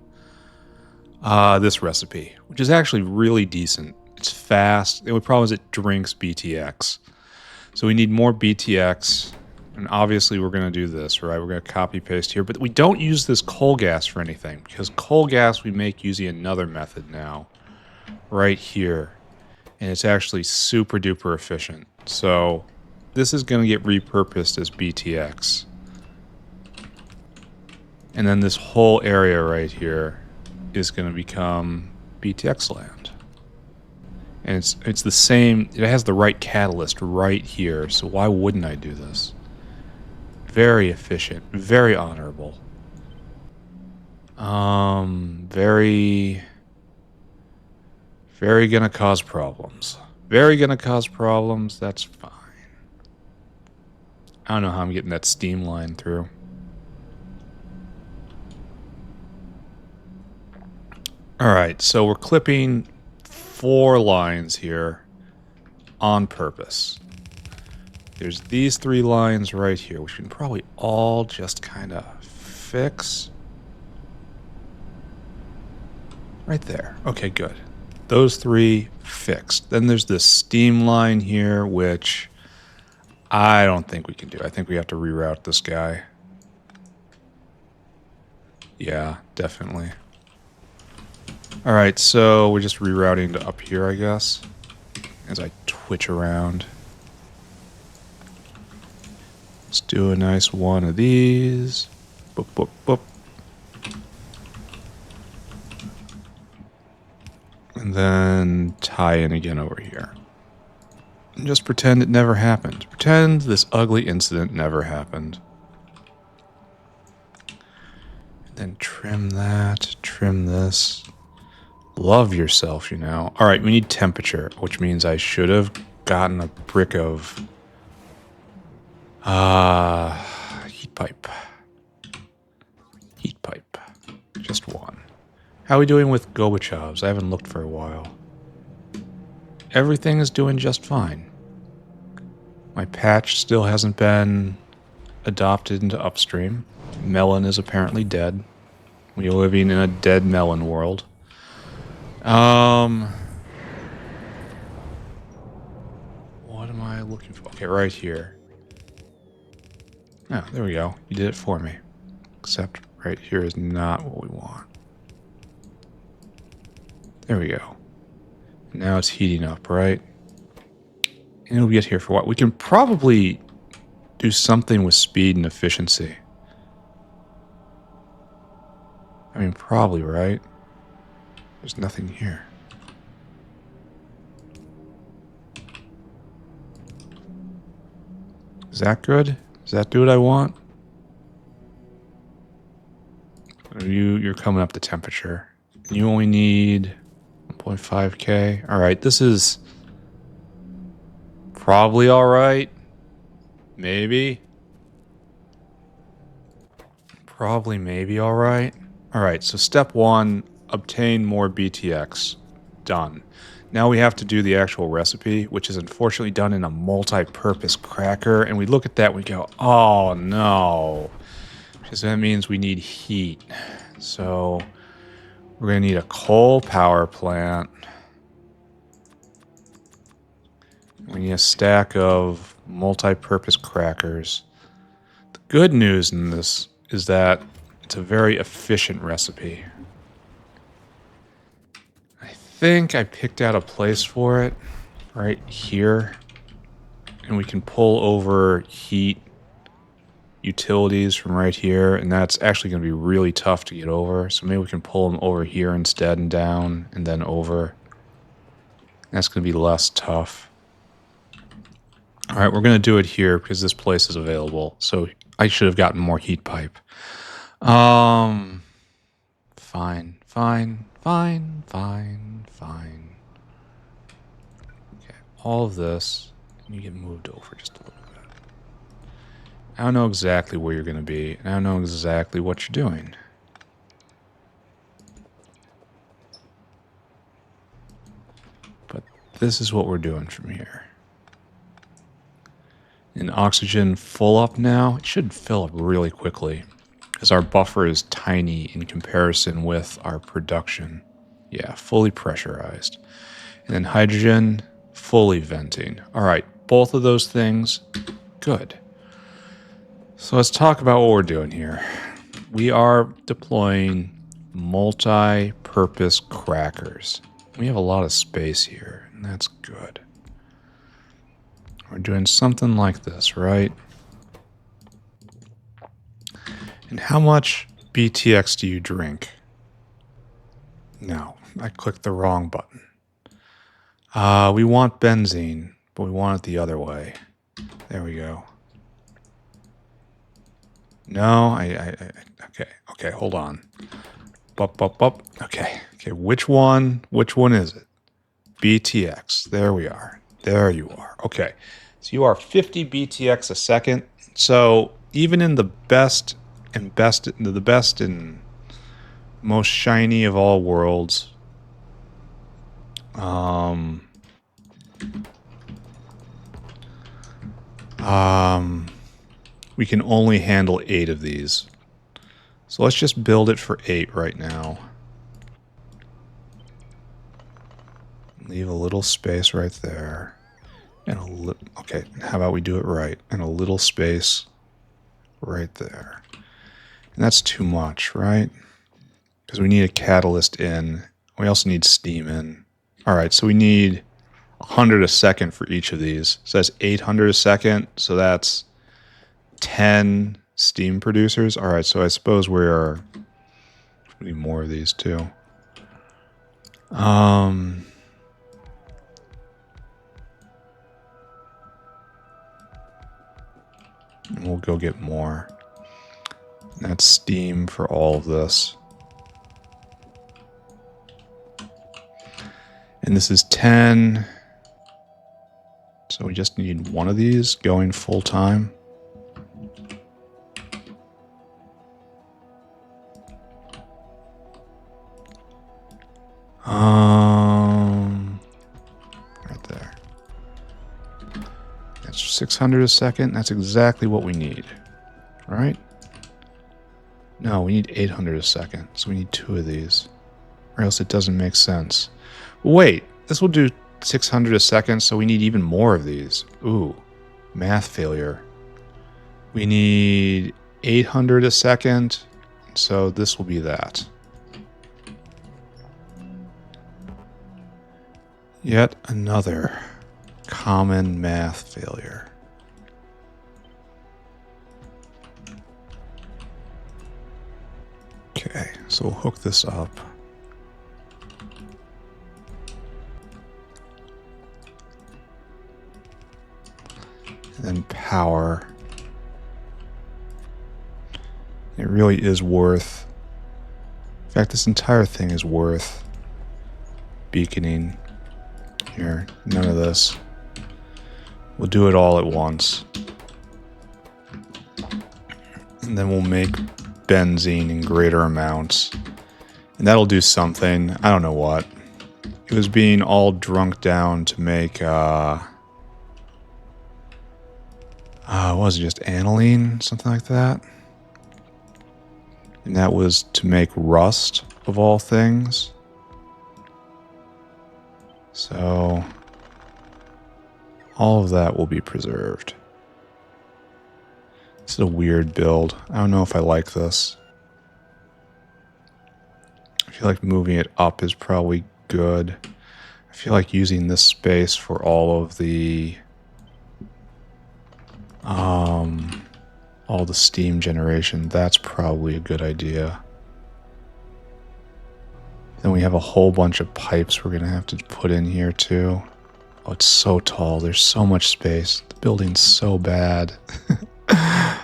this recipe, which is actually really decent. It's fast. The only problem is it drinks BTX. So we need more BTX, and obviously we're going to do this, right? We're going to copy paste here, but we don't use this coal gas for anything, because coal gas we make using another method now, right here. And it's actually super duper efficient. So this is going to get repurposed as BTX. And then this whole area right here is going to become BTX land. And it's the same, it has the right catalyst right here, so why wouldn't I do this? Very efficient, very honorable. Very gonna cause problems. Very gonna cause problems, that's fine. I don't know how I'm getting that steam line through. Alright, so we're clipping 4 lines here on purpose. There's these 3 lines right here, which we can probably all just kind of fix. Right there. Okay, good. Those 3 fixed. Then there's this steam line here, which I don't think we can do. I think we have to reroute this guy. Yeah, definitely. Alright, so we're just rerouting to up here, I guess, as I twitch around. Let's do a nice one of these. Boop, boop, boop. And then tie in again over here. And just pretend it never happened. Pretend this ugly incident never happened. And then trim that, trim this. Love yourself, you know. Alright, we need temperature, which means I should have gotten a brick of heat pipe. Heat pipe. Just one. How are we doing with Gobachovs? I haven't looked for a while. Everything is doing just fine. My patch still hasn't been adopted into upstream. Melon is apparently dead. We are living in a dead melon world. What am I looking for? Okay, right here. Oh, there we go. You did it for me. Except right here is not what we want. There we go. Now it's heating up, right? And it'll get here for what? We can probably do something with speed and efficiency. I mean, probably, right? There's nothing here. Is that good? Does that do what I want? You're coming up to temperature. You only need 1.5K. Alright, this is probably alright. Maybe. Probably maybe alright. Alright, so step 1, obtain more BTX. Done. Now we have to do the actual recipe, which is unfortunately done in a multi-purpose cracker. And we look at that and we go, oh no. Because that means we need heat. So we're going to need a coal power plant. We need a stack of multi-purpose crackers. The good news in this is that it's a very efficient recipe. I think I picked out a place for it right here. And we can pull over heat utilities from right here, and that's actually going to be really tough to get over. So maybe we can pull them over here instead and down and then over. That's going to be less tough. Alright, we're going to do it here because this place is available. So I should have gotten more heat pipe. Fine. Okay, all of this, and you get moved over just a little bit. I don't know exactly where you're going to be, and I don't know exactly what you're doing. But this is what we're doing from here. And oxygen full up now. It should fill up really quickly, because our buffer is tiny in comparison with our production. Yeah, fully pressurized. And then hydrogen, fully venting. Alright, both of those things, good. So let's talk about what we're doing here. We are deploying multi-purpose crackers. We have a lot of space here, and that's good. We're doing something like this, right? And how much BTX do you drink? No, I clicked the wrong button. We want benzene, but we want it the other way. There we go. No, okay, hold on. Bup. Okay, which one is it? BTX, there we are. There you are. Okay, so you are 50 BTX a second. So even in the best and most shiny of all worlds, we can only handle 8 of these. So let's just build it for 8 right now. Leave a little space right there. And okay, how about we do it right? And a little space right there. And that's too much, right? Because we need a catalyst in. We also need steam in. All right, so we need 100 a second for each of these. So that's 800 a second. So that's 10 steam producers. All right, so I suppose we need more of these too. And we'll go get more. And that's steam for all of this. And this is 10. So we just need one of these going full time. Right there. That's 600 a second. That's exactly what we need, right? No, we need 800 a second. So we need 2 of these, or else it doesn't make sense. Wait, this will do 600 a second, so we need even more of these. Ooh, math failure. We need 800 a second, so this will be that. Yet another common math failure. Okay, so we'll hook this up. And then power. It really is worth... In fact, this entire thing is worth beaconing. Here, none of this. We'll do it all at once. And then we'll make benzene in greater amounts. And that'll do something. I don't know what. It was being all drunk down to make, what was it, just aniline? Something like that? And that was to make rust, of all things. So, all of that will be preserved. This is a weird build. I don't know if I like this. I feel like moving it up is probably good. I feel like using this space for all of the... all the steam generation, that's probably a good idea. Then we have a whole bunch of pipes we're going to have to put in here too. Oh, it's so tall. There's so much space. The building's so bad.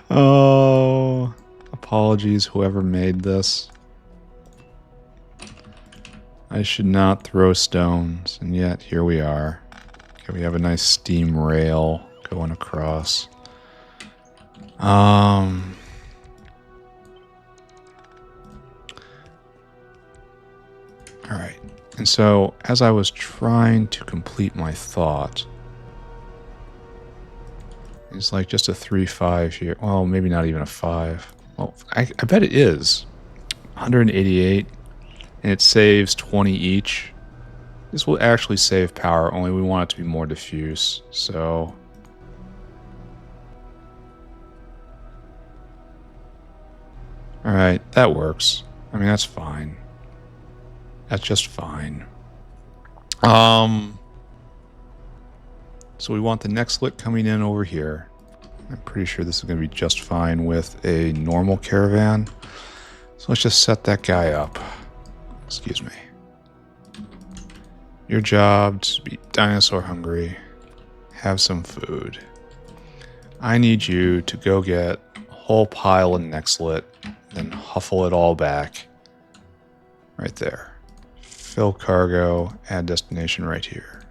Oh, apologies whoever made this. I should not throw stones, and yet here we are. Okay, we have a nice steam rail going across. Alright, and so as I was trying to complete my thought, it's like just a 3-5 here. Well, maybe not even a 5. Well, I bet it is. 188, and it saves 20 each. This will actually save power, only we want it to be more diffuse, so... Alright, that works. I mean, that's fine. That's just fine. So we want the next slit coming in over here. I'm pretty sure this is going to be just fine with a normal caravan. So let's just set that guy up. Excuse me. Your job is to be dinosaur hungry. Have some food. I need you to go get a whole pile of nextlet, then huffle it all back. Right there. Fill cargo, add destination right here.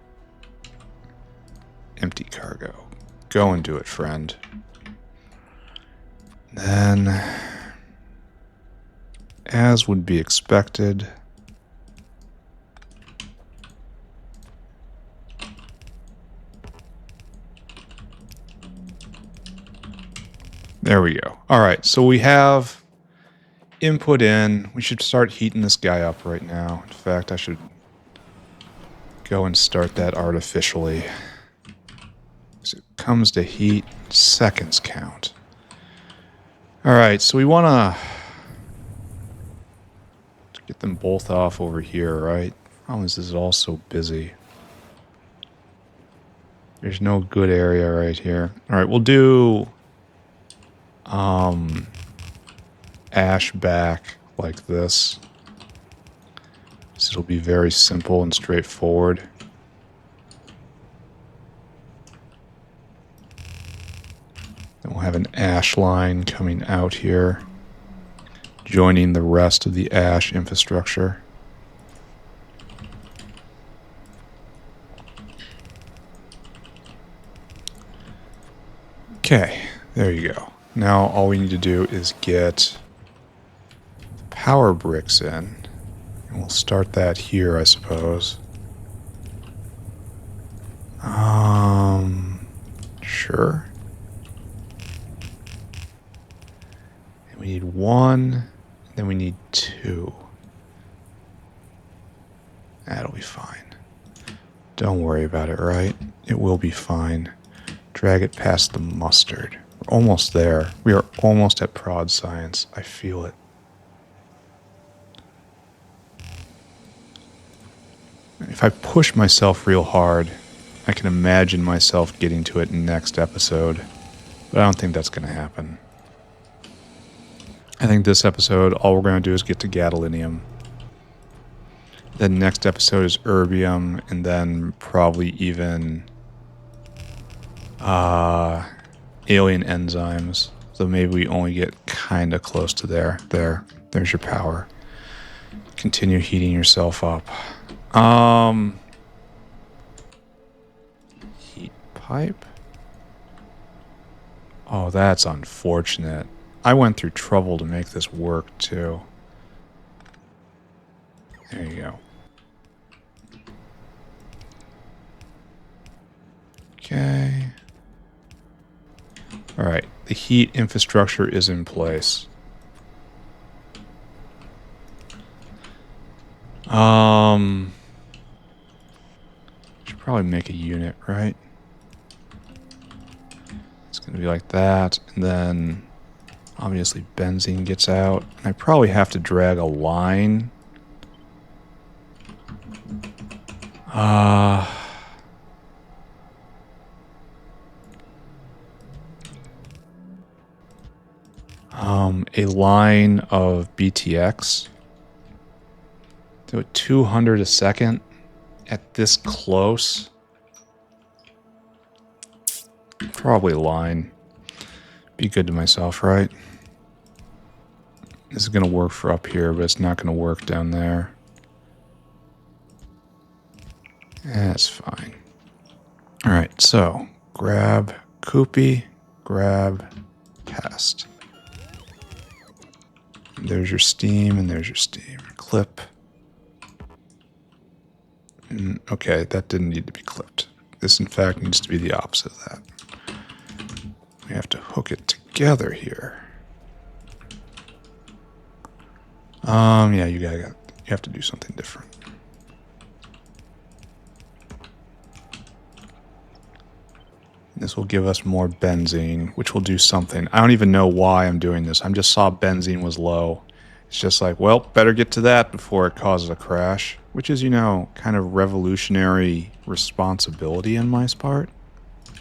Empty cargo. Go and do it, friend. Then, as would be expected, there we go. All right, so we have input in. We should start heating this guy up right now. In fact, I should go and start that artificially. As it comes to heat, seconds count. All right, so we want to get them both off over here, right? Problem is, this is all so busy. There's no good area right here. All right, we'll do ash back like this. This will be very simple and straightforward. Then we'll have an ash line coming out here, joining the rest of the ash infrastructure. Okay, there you go. Now all we need to do is get power bricks in. And we'll start that here, I suppose. Sure. And we need one, then we need two. That'll be fine. Don't worry about it, right? It will be fine. Drag it past the mustard. We're almost there. We are almost at prod science. I feel it. If I push myself real hard, I can imagine myself getting to it next episode. But I don't think that's going to happen. I think this episode, all we're going to do is get to Gadolinium. Then next episode is Erbium, and then probably even alien enzymes. So maybe we only get kind of close to there. There's your power. Continue heating yourself up. Heat pipe? Oh, that's unfortunate. I went through trouble to make this work, too. There you go. Okay. Alright, the heat infrastructure is in place. Should probably make a unit, right? It's gonna be like that, and then obviously benzene gets out. And I probably have to drag a line. A line of BTX. Do it 200 a second at this close. Probably a line. Be good to myself, right? This is going to work for up here, but it's not going to work down there. That's fine. Alright, so grab Koopy, grab Pest. There's your steam, and there's your steam. Clip. Okay, that didn't need to be clipped. This, in fact, needs to be the opposite of that. We have to hook it together here. Yeah, you have to do something different. This will give us more benzene, which will do something. I don't even know why I'm doing this. I just saw benzene was low, It's just like, well, better get to that before it causes a crash, which is, you know, kind of revolutionary responsibility on my part,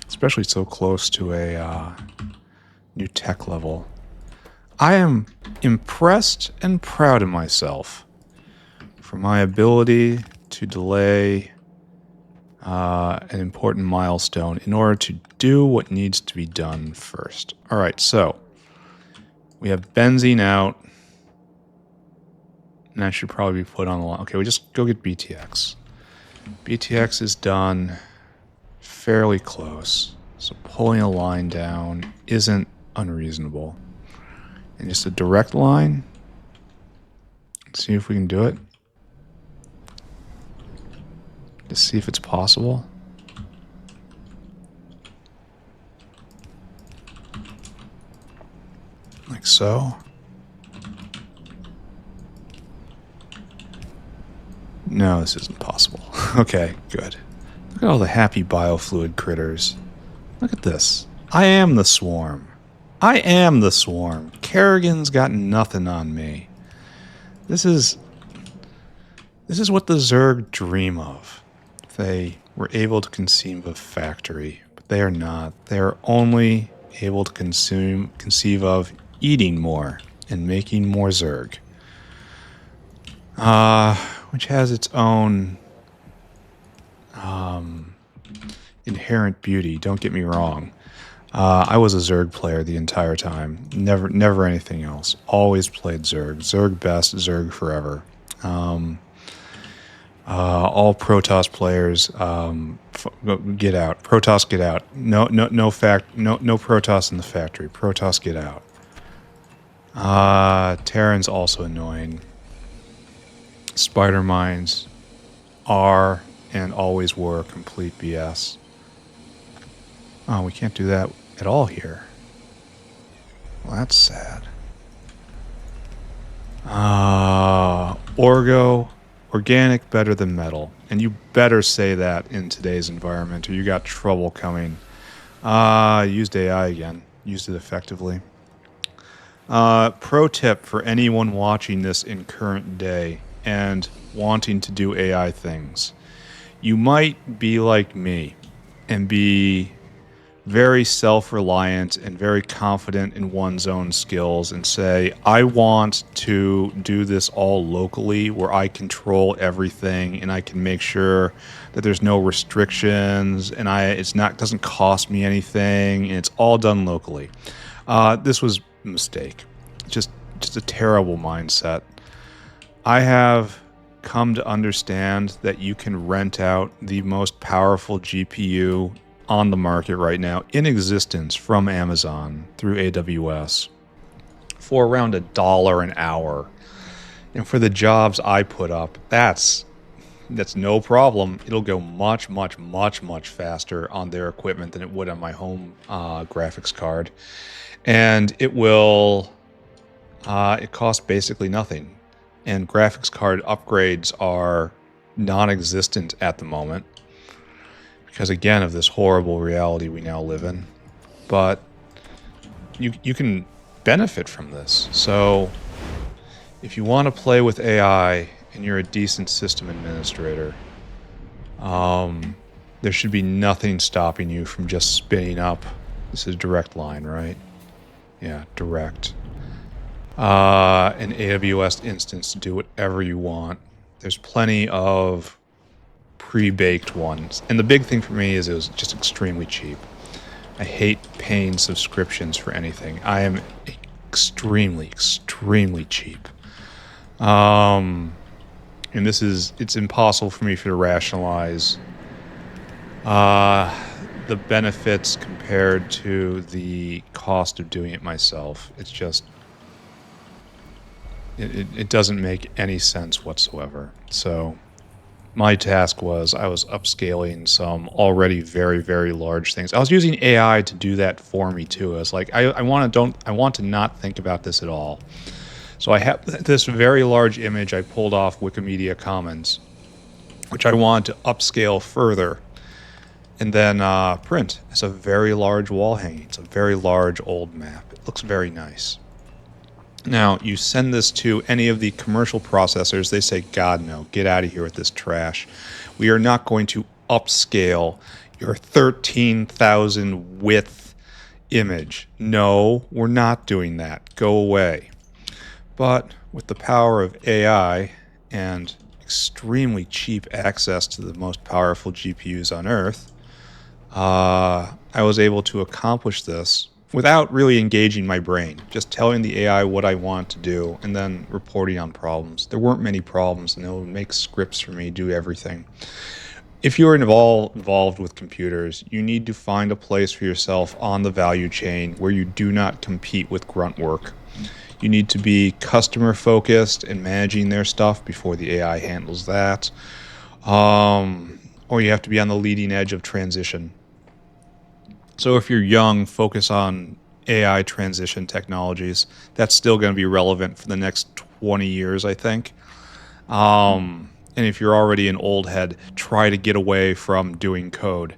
especially so close to a new tech level. I am impressed and proud of myself for my ability to delay an important milestone in order to do what needs to be done first. All right, so we have benzene out. And that should probably be put on the line. Okay, we just go get BTX. BTX is done fairly close. So pulling a line down isn't unreasonable. And just a direct line. Let's see if we can do it. Just see if it's possible. Like so. No, this isn't possible. Okay, good. Look at all the happy biofluid critters. Look at this. I am the swarm. I am the swarm. Kerrigan's got nothing on me. This is what the Zerg dream of. If they were able to conceive of factory, but they are not. They are only able to conceive of eating more and making more Zerg. Which has its own inherent beauty. Don't get me wrong. I was a Zerg player the entire time. Never anything else. Always played Zerg. Zerg best, Zerg forever. All Protoss players, get out. Protoss, get out. No Protoss in the factory. Protoss, get out. Terran's also annoying. Spider mines are and always were complete BS. Oh, we can't do that at all here. Well, that's sad. Organic better than metal. And you better say that in today's environment or you got trouble coming. Used AI again. Used it effectively. Pro tip for anyone watching this in current day and wanting to do AI things. You might be like me and be very self-reliant and very confident in one's own skills and say, I want to do this all locally where I control everything and I can make sure that there's no restrictions and doesn't cost me anything and it's all done locally. This was a mistake. Just a terrible mindset. I have come to understand that you can rent out the most powerful GPU on the market right now in existence from Amazon through AWS for around $1 an hour. And for the jobs I put up, that's no problem. It'll go much faster on their equipment than it would on my home graphics card. And it costs basically nothing. And graphics card upgrades are non-existent at the moment because, again, of this horrible reality we now live in. But you can benefit from this. So if you want to play with AI and you're a decent system administrator, there should be nothing stopping you from just spinning up. This is direct line, right? Yeah, direct. An AWS instance to do whatever you want. There's plenty of pre-baked ones. And the big thing for me is it was just extremely cheap. I hate paying subscriptions for anything. I am extremely cheap. And it's impossible for me to rationalize the benefits compared to the cost of doing it myself. It's just it doesn't make any sense whatsoever. So my task was I was upscaling some already very large things. I was using AI to do that for me too. I was like, I want to not think about this at all. So I have this very large image I pulled off Wikimedia Commons, which I want to upscale further and then print as a very large wall hanging. It's a very large old map. It looks very nice. Now, you send this to any of the commercial processors, they say, God, no, get out of here with this trash. We are not going to upscale your 13,000 width image. No, we're not doing that. Go away. But with the power of AI and extremely cheap access to the most powerful GPUs on Earth, I was able to accomplish this without really engaging my brain, just telling the AI what I want to do and then reporting on problems. There weren't many problems, and it would make scripts for me, do everything. If you're involved with computers, you need to find a place for yourself on the value chain where you do not compete with grunt work. You need to be customer focused and managing their stuff before the AI handles that. Or you have to be on the leading edge of transition. So if you're young, focus on AI transition technologies. That's still going to be relevant for the next 20 years, I think. And if you're already an old head, try to get away from doing code.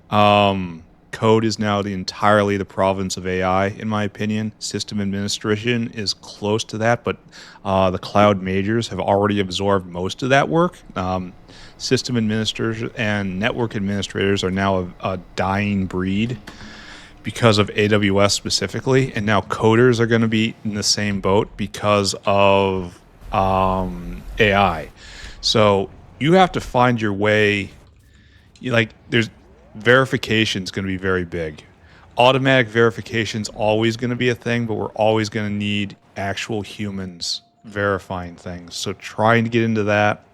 Code is now entirely the province of AI, in my opinion. System administration is close to that, but the cloud majors have already absorbed most of that work. System administrators and network administrators are now a dying breed because of AWS specifically, and now coders are going to be in the same boat because of AI. So you have to find your way. There's verification is going to be very big. Automatic verification is always going to be a thing, but we're always going to need actual humans verifying things. So trying to get into that.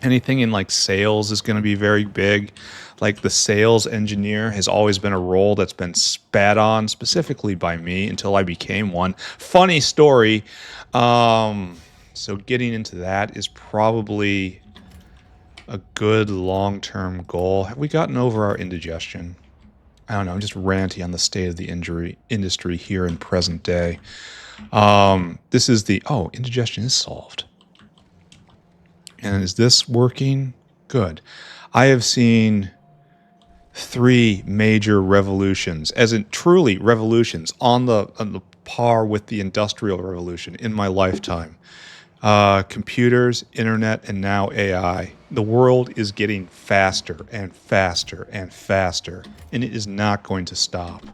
Anything in like sales is going to be very big. Like the sales engineer has always been a role that's been spat on specifically by me until I became one. Funny story. So getting into that is probably a good long-term goal. Have we gotten over our indigestion? I don't know. I'm just ranty on the state of the industry here in present day. This is indigestion is solved. And is this working? Good. I have seen 3 major revolutions, as in truly revolutions, on the par with the Industrial Revolution in my lifetime. Computers, internet, and now AI. The world is getting faster and faster and faster, and it is not going to stop.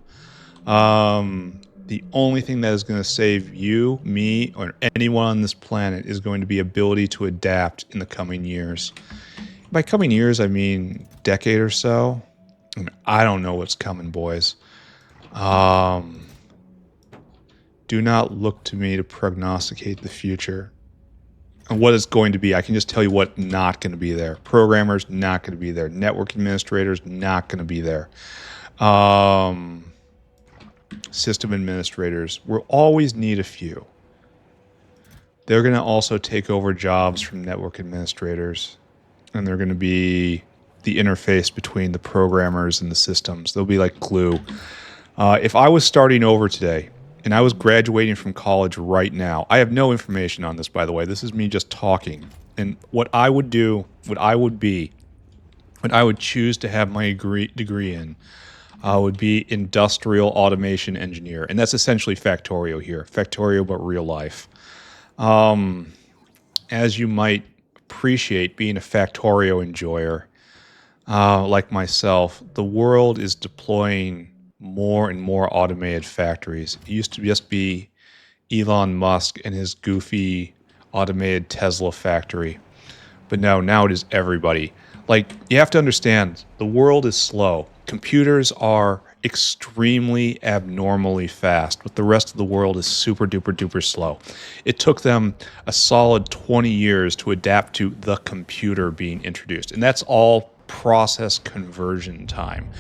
The only thing that is going to save you, me, or anyone on this planet is going to be ability to adapt in the coming years. By coming years, I mean decade or so. And I don't know what's coming, boys. Do not look to me to prognosticate the future and what it's going to be. I can just tell you what's not going to be there. Programmers, not going to be there. Network administrators, not going to be there. System administrators, we'll always need a few. They're going to also take over jobs from network administrators, and they're going to be the interface between the programmers and the systems. They'll be like glue. If I was starting over today and I was graduating from college right now, I have no information on this, by the way. This is me just talking. And what I would do, what I would choose to have my degree in, would be industrial automation engineer. And that's essentially Factorio here. Factorio, but real life. As you might appreciate, being a Factorio enjoyer, like myself, the world is deploying more and more automated factories. It used to just be Elon Musk and his goofy automated Tesla factory. But now it is everybody. Like, you have to understand, the world is slow. Computers are extremely abnormally fast, but the rest of the world is super duper duper slow. It took them a solid 20 years to adapt to the computer being introduced. And that's all process conversion time.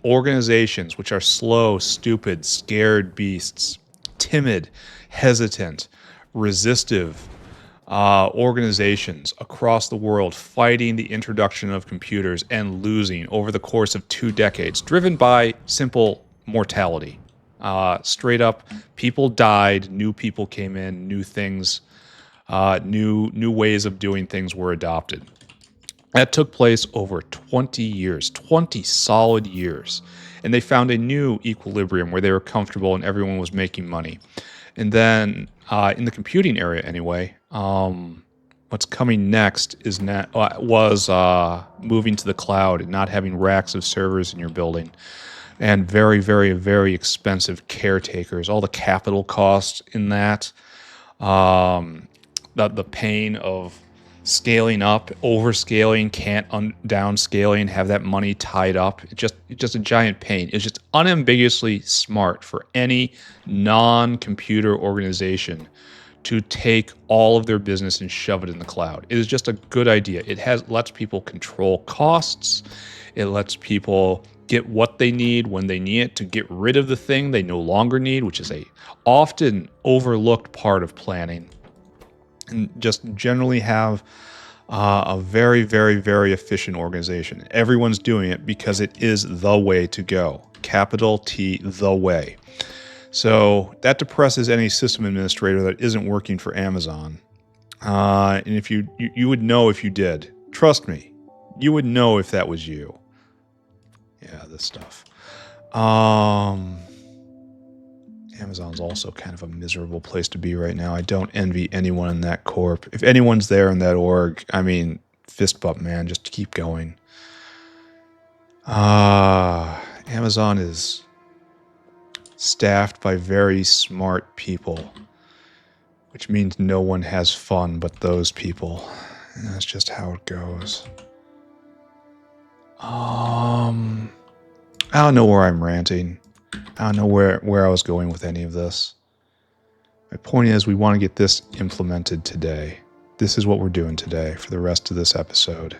Organizations which are slow, stupid, scared beasts, timid, hesitant, resistive, organizations across the world fighting the introduction of computers and losing over the course of 2 decades, driven by simple mortality. Straight up, people died, new people came in, new things, new ways of doing things were adopted. That took place over 20 years, 20 solid years. And they found a new equilibrium where they were comfortable and everyone was making money. And then in the computing area anyway, what's coming next is moving to the cloud and not having racks of servers in your building. And very, very, very expensive caretakers. All the capital costs in that. The pain of scaling up, overscaling, can't downscaling, have that money tied up. It's just a giant pain. It's just unambiguously smart for any non-computer organization to take all of their business and shove it in the cloud. It is just a good idea. It lets people control costs. It lets people get what they need when they need it to get rid of the thing they no longer need, which is a often overlooked part of planning. And just generally have a very, very, very efficient organization. Everyone's doing it because it is the way to go. Capital T, the way. So that depresses any system administrator that isn't working for Amazon. And if you would know if you did. Trust me, you would know if that was you. Yeah, this stuff. Amazon's also kind of a miserable place to be right now. I don't envy anyone in that corp. If anyone's there in that org, I mean, fist bump, man, just keep going. Amazon is staffed by very smart people, which means no one has fun but those people. And that's just how it goes. I don't know where I'm ranting. I don't know where I was going with any of this. My point is we want to get this implemented today. This is what we're doing today for the rest of this episode.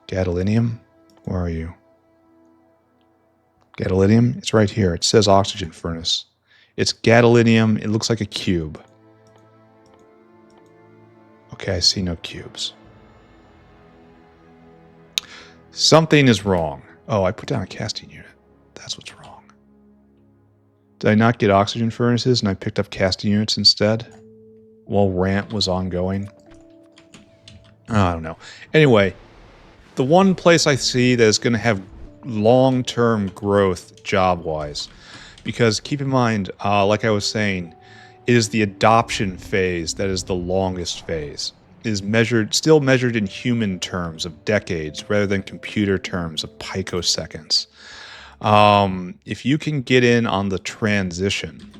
Gadolinium? Where are you? Gadolinium? It's right here. It says oxygen furnace. It's gadolinium. It looks like a cube. Okay, I see no cubes. Something is wrong. Oh, I put down a casting unit. That's what's wrong. Did I not get oxygen furnaces and I picked up casting units instead? While rant was ongoing? I don't know. Anyway, the one place I see that is going to have long-term growth job-wise, because keep in mind, like I was saying, it is the adoption phase that is the longest phase. It is still measured in human terms of decades rather than computer terms of picoseconds. If you can get in on the transition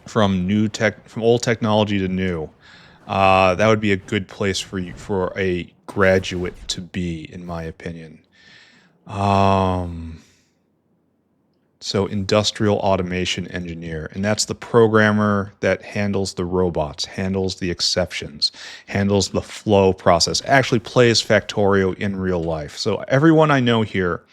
from old technology to new, that would be a good place for a graduate to be, in my opinion. So industrial automation engineer, and that's the programmer that handles the robots, handles the exceptions, handles the flow process, actually plays Factorio in real life. So everyone I know here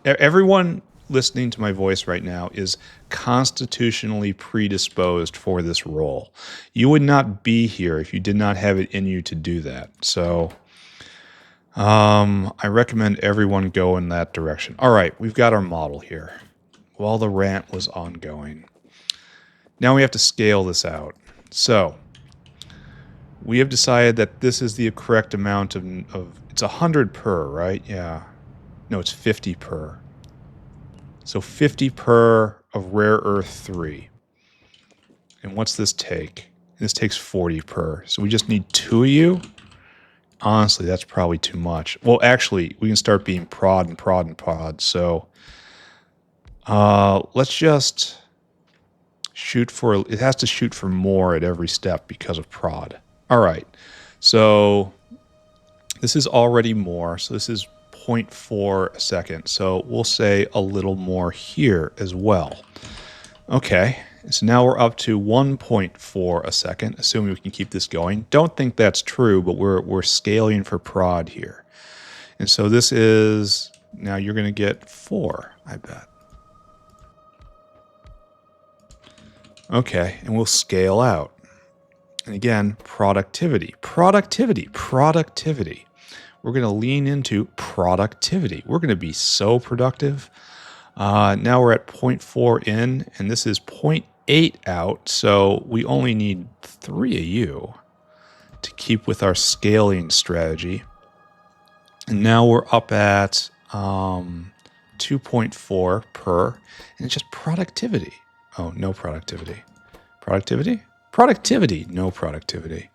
everyone listening to my voice right now is constitutionally predisposed for this role. You would not be here if you did not have it in you to do that. So I recommend everyone go in that direction. All right, we've got our model here while the rant was ongoing. Now we have to scale this out. So we have decided that this is the correct amount of it's 100 per, right? Yeah. No, it's 50 per. So 50 per of rare earth 3. And what's this take? This takes 40 per. So we just need 2 of you. Honestly, that's probably too much. Well, actually, we can start being prod and prod and prod. So let's just shoot for, it has to shoot for more at every step because of prod. All right. So this is already more. So this is 0.4 a second. So we'll say a little more here as well. Okay. So now we're up to 1.4 a second, assuming we can keep this going. Don't think that's true, but we're scaling for prod here. And so this is, now you're going to get 4, I bet. Okay, and we'll scale out. And again, productivity. Productivity. Productivity. We're going to lean into productivity. We're going to be so productive. Now we're at 0.4 in, and this is 0.8 out, so we only need 3 of you to keep with our scaling strategy. And now we're up at 2.4 per, and it's just productivity. Oh, no productivity. Productivity? Productivity. No productivity.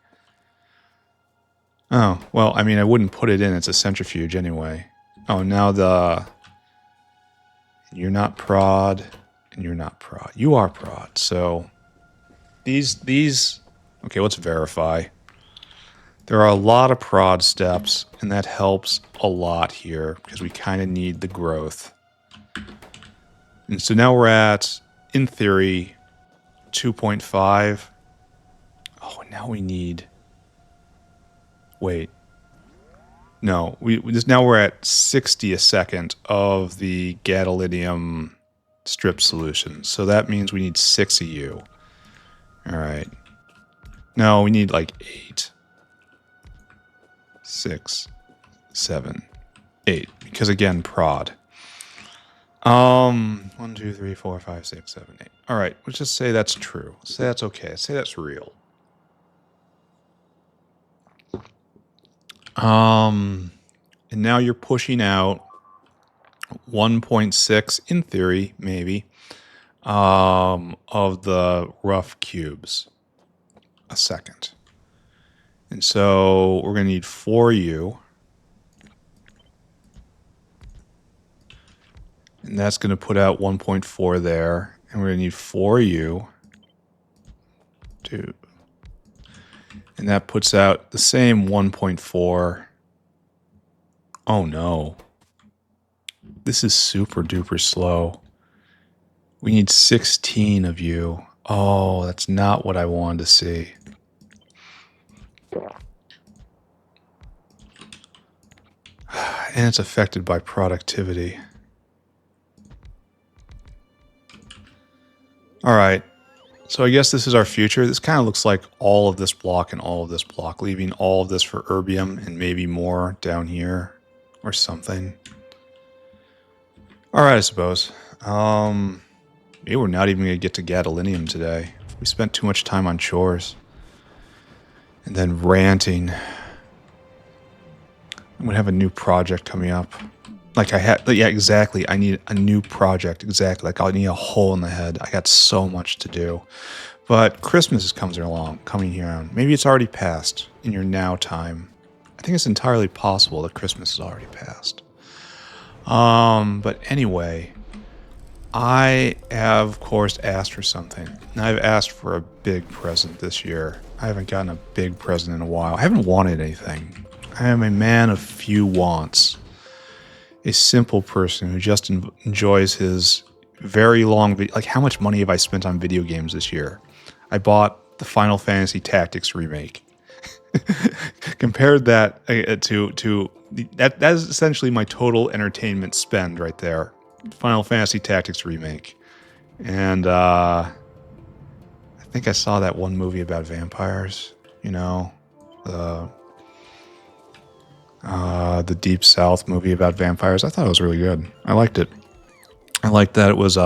Oh, well, I mean, I wouldn't put it in. It's a centrifuge anyway. Oh, now the... You're not prod, and you're not prod. You are prod, so... These... Okay, let's verify. There are a lot of prod steps, and that helps a lot here, because we kind of need the growth. And so now we're at, in theory, 2.5. Oh, now we need... Wait. No, now we're at 60 a second of the gadolinium strip solution. So that means we need 6 of you. All right. No, we need like 8. 6, 7, 8. Because again, prod. 1, 2, 3, 4, 5, 6, 7, 8. All right, let's just say that's true. Say that's okay. Say that's real. And now you're pushing out 1.6 in theory, maybe, of the rough cubes a second. And so we're going to need 4U. And that's going to put out 1.4 there. And we're going to need 4U. 2. And that puts out the same 1.4. Oh no. This is super duper slow. We need 16 of you. Oh, that's not what I wanted to see. And it's affected by productivity. All right. So I guess this is our future. This kind of looks like all of this block and all of this block, leaving all of this for erbium and maybe more down here or something. All right, I suppose. Maybe we're not even going to get to gadolinium today. We spent too much time on chores. And then ranting. I'm going to have a new project coming up. Like I had, yeah, exactly. I need a new project. Exactly. Like I need a hole in the head. I got so much to do. But Christmas is coming here on. Maybe it's already passed in your now time. I think it's entirely possible that Christmas is already passed. But anyway, I have, of course, asked for something. And I've asked for a big present this year. I haven't gotten a big present in a while. I haven't wanted anything. I am a man of few wants. A simple person who just enjoys his very long video. Like, how much money have I spent on video games this year? I bought the Final Fantasy Tactics remake. Compared that to that is essentially my total entertainment spend right there. Final Fantasy Tactics remake. And I think I saw that one movie about vampires, you know, the Deep South movie about vampires. I thought it was really good. I liked it. I liked that it was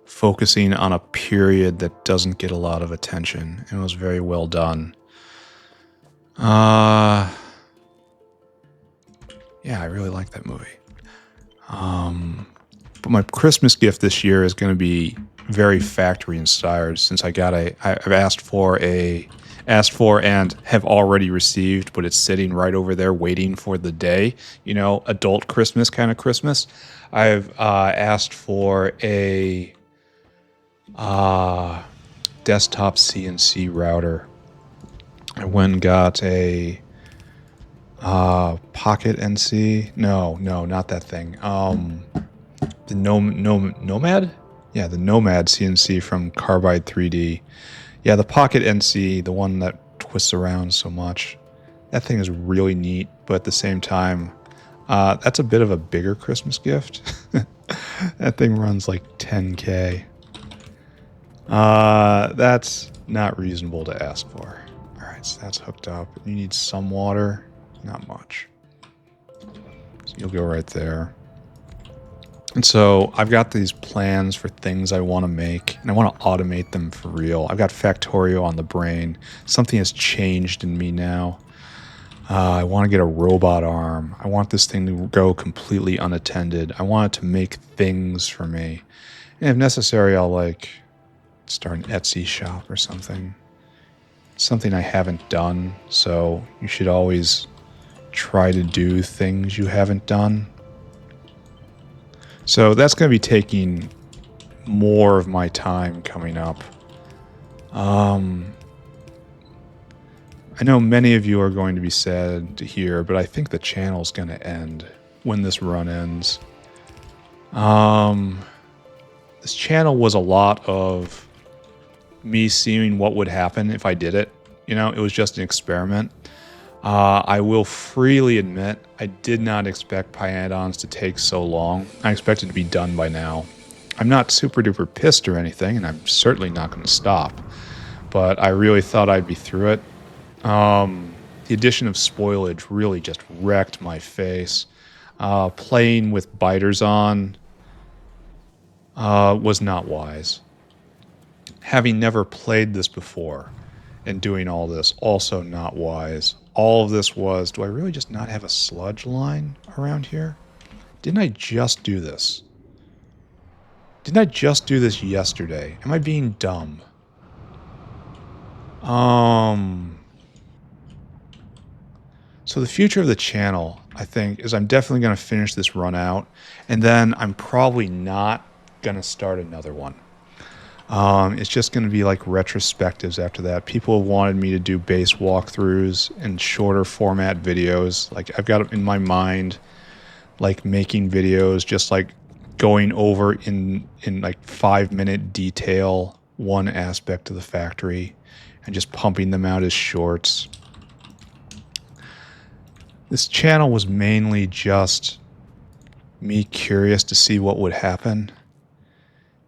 focusing on a period that doesn't get a lot of attention. It was very well done. Yeah, I really like that movie. But my Christmas gift this year is going to be very factory inspired, since I've asked for and have already received, but it's sitting right over there waiting for the day, you know, adult Christmas kind of Christmas. I've asked for a desktop CNC router. I went and got a Pocket NC. No, not that thing. The Nomad? Yeah, the Nomad CNC from Carbide 3D. Yeah, the Pocket NC, the one that twists around so much. That thing is really neat, but at the same time, that's a bit of a bigger Christmas gift. That thing runs like 10K. That's not reasonable to ask for. Alright, so that's hooked up. You need some water. Not much. So you'll go right there. And so I've got these plans for things I want to make, and I want to automate them for real. I've got Factorio on the brain. Something has changed in me now. I want to get a robot arm. I want this thing to go completely unattended. I want it to make things for me. And if necessary, I'll like start an Etsy shop or something. Something I haven't done, so you should always try to do things you haven't done. So that's going to be taking more of my time coming up. I know many of you are going to be sad to hear, but I think the channel's going to end when this run ends. This channel was a lot of me seeing what would happen if I did it. You know, it was just an experiment. I will freely admit I did not expect Pyanodons to take so long. I expected to be done by now. I'm not super duper pissed or anything, and I'm certainly not going to stop. But I really thought I'd be through it. The addition of spoilage really just wrecked my face. Playing with biters on was not wise. Having never played this before and doing all this, also not wise. All of this was, do I really just not have a sludge line around here? Didn't I just do this? Didn't I just do this yesterday? Am I being dumb? So the future of the channel, I think, is I'm definitely going to finish this run out, and then I'm probably not going to start another one. It's just going to be like retrospectives after that. People have wanted me to do base walkthroughs and shorter format videos. Like I've got in my mind, like making videos, just like going over in like 5-minute detail one aspect of the factory and just pumping them out as shorts. This channel was mainly just me curious to see what would happen.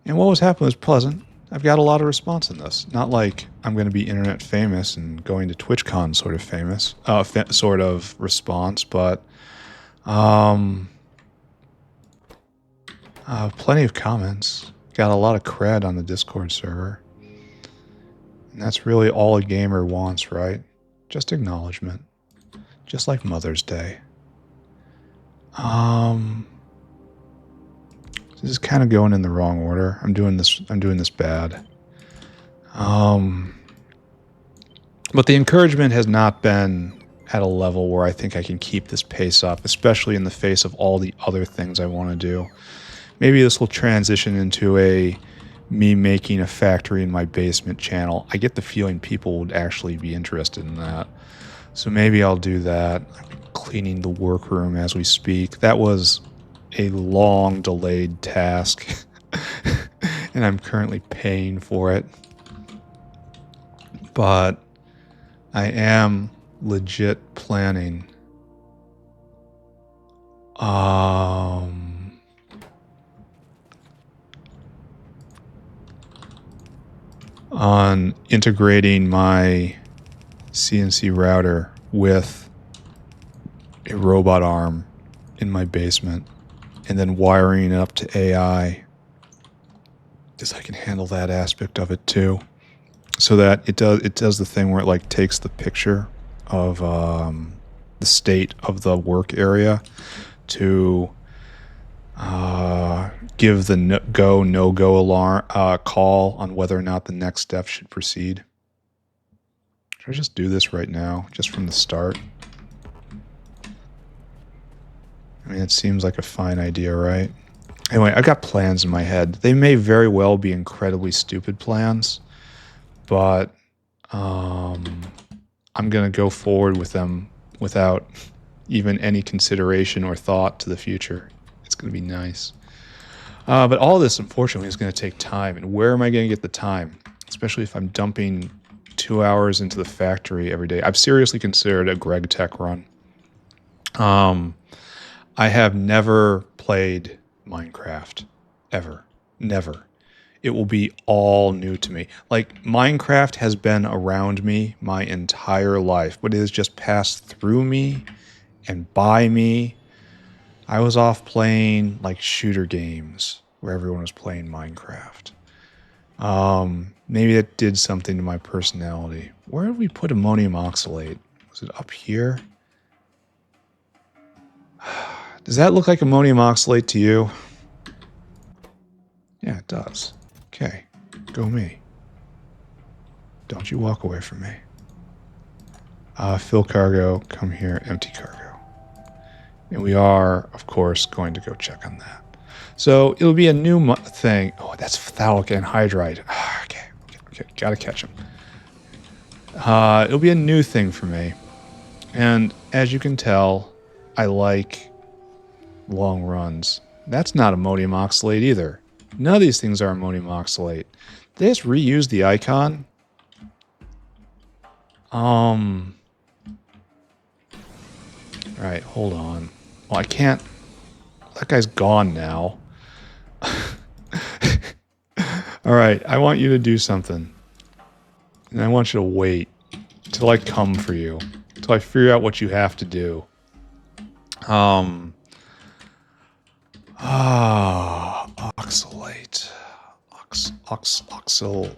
And what was happening was pleasant. I've got a lot of response in this. Not like I'm going to be internet famous and going to TwitchCon sort of famous, sort of response, but plenty of comments. Got a lot of cred on the Discord server. And that's really all a gamer wants, right? Just acknowledgement. Just like Mother's Day. This is kind of going in the wrong order. I'm doing this bad. But the encouragement has not been at a level where I think I can keep this pace up, especially in the face of all the other things I want to do. Maybe this will transition into me making a factory in my basement channel. I get the feeling people would actually be interested in that. So maybe I'll do that. I'm cleaning the workroom as we speak. That was a long delayed task and I'm currently paying for it. But I am legit planning on integrating my CNC router with a robot arm in my basement and then wiring it up to AI because I can handle that aspect of it too. So that it does the thing where it like takes the picture of the state of the work area to give the no-go alarm call on whether or not the next step should proceed. Should I just do this right now, just from the start? I mean, it seems like a fine idea, right? Anyway, I've got plans in my head. They may very well be incredibly stupid plans, but I'm going to go forward with them without even any consideration or thought to the future. It's going to be nice. But all this, unfortunately, is going to take time. And where am I going to get the time? Especially if I'm dumping 2 hours into the factory every day. I've seriously considered a Greg Tech run. I have never played Minecraft. Ever. Never. It will be all new to me. Like, Minecraft has been around me my entire life, but it has just passed through me and by me. I was off playing, like, shooter games where everyone was playing Minecraft. Maybe that did something to my personality. Where did we put ammonium oxalate? Was it up here? Does that look like ammonium oxalate to you? Yeah, does. Okay, go me. Don't you walk away from me. Fill cargo, come here, empty cargo. And we are, of course, going to go check on that. So it'll be a new thing. Oh, that's phthalic anhydride. Okay, gotta catch him. It'll be a new thing for me. And as you can tell, I like long runs. That's not ammonium oxalate either. None of these things are ammonium oxalate. They just reuse the icon. Alright, hold on. Well, I can't... That guy's gone now. Alright, I want you to do something. And I want you to wait till I come for you. Till I figure out what you have to do. Oxalate. Oxal.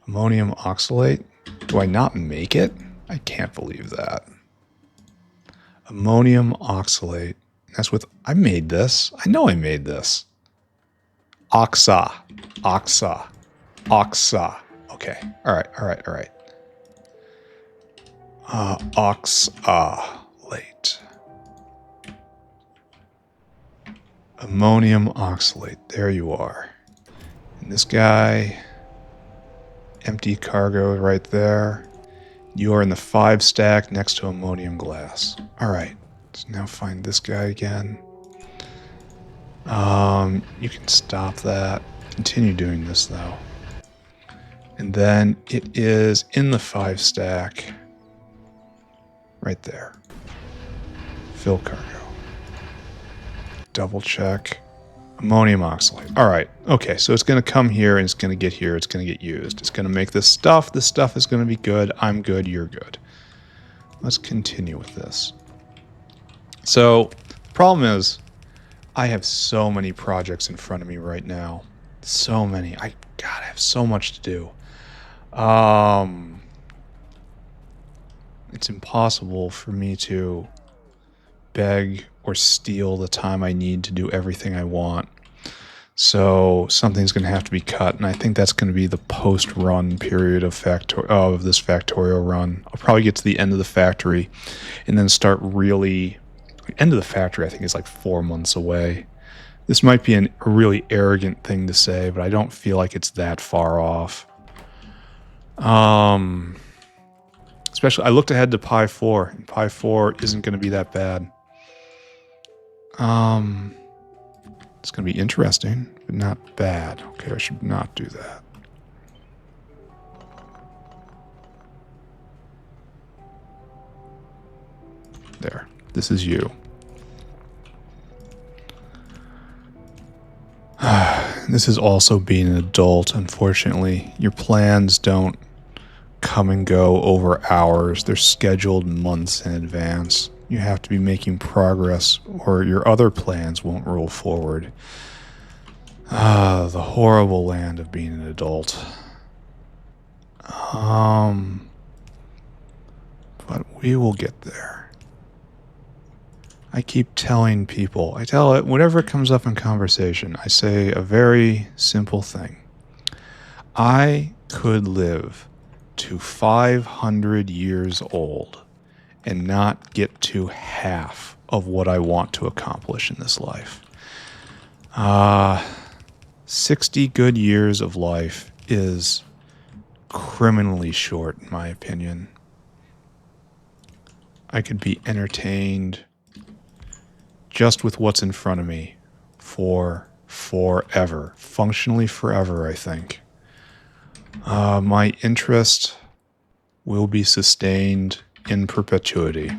Ammonium oxalate? Do I not make it? I can't believe that. Ammonium oxalate. That's with... I made this. I know I made this. Oxa. Okay. Alright. Oxalate. Ammonium oxalate. There you are. And this guy... Empty cargo right there. You are in the 5 stack next to ammonium glass. Alright. Let's now find this guy again. You can stop that. Continue doing this though. And then it is in the 5 stack. Right there. Fill cargo. Double check. Ammonium oxalate. Alright. Okay, so it's going to come here and it's going to get here. It's going to get used. It's going to make this stuff. This stuff is going to be good. I'm good. You're good. Let's continue with this. So, the problem is, I have so many projects in front of me right now. So many. God, I have so much to do. It's impossible for me to beg or steal the time I need to do everything I want. So something's going to have to be cut, and I think that's going to be the post-run period of this Factorio run. I'll probably get to the end of the factory and then start really... End of the factory, I think, is like 4 months away. This might be a really arrogant thing to say, but I don't feel like it's that far off. Especially, I looked ahead to Pi 4, and Pi 4 isn't going to be that bad. It's going to be interesting, but not bad. Okay, I should not do that. There. This is you. This is also being an adult, unfortunately. Your plans don't come and go over hours. They're scheduled months in advance. You have to be making progress, or your other plans won't roll forward. The horrible land of being an adult. But we will get there. I keep telling people, I tell it whenever it comes up in conversation, I say a very simple thing. I could live to 500 years old and not get to half of what I want to accomplish in this life. 60 good years of life is criminally short, in my opinion. I could be entertained just with what's in front of me for forever. Functionally forever, I think. My interest will be sustained in perpetuity.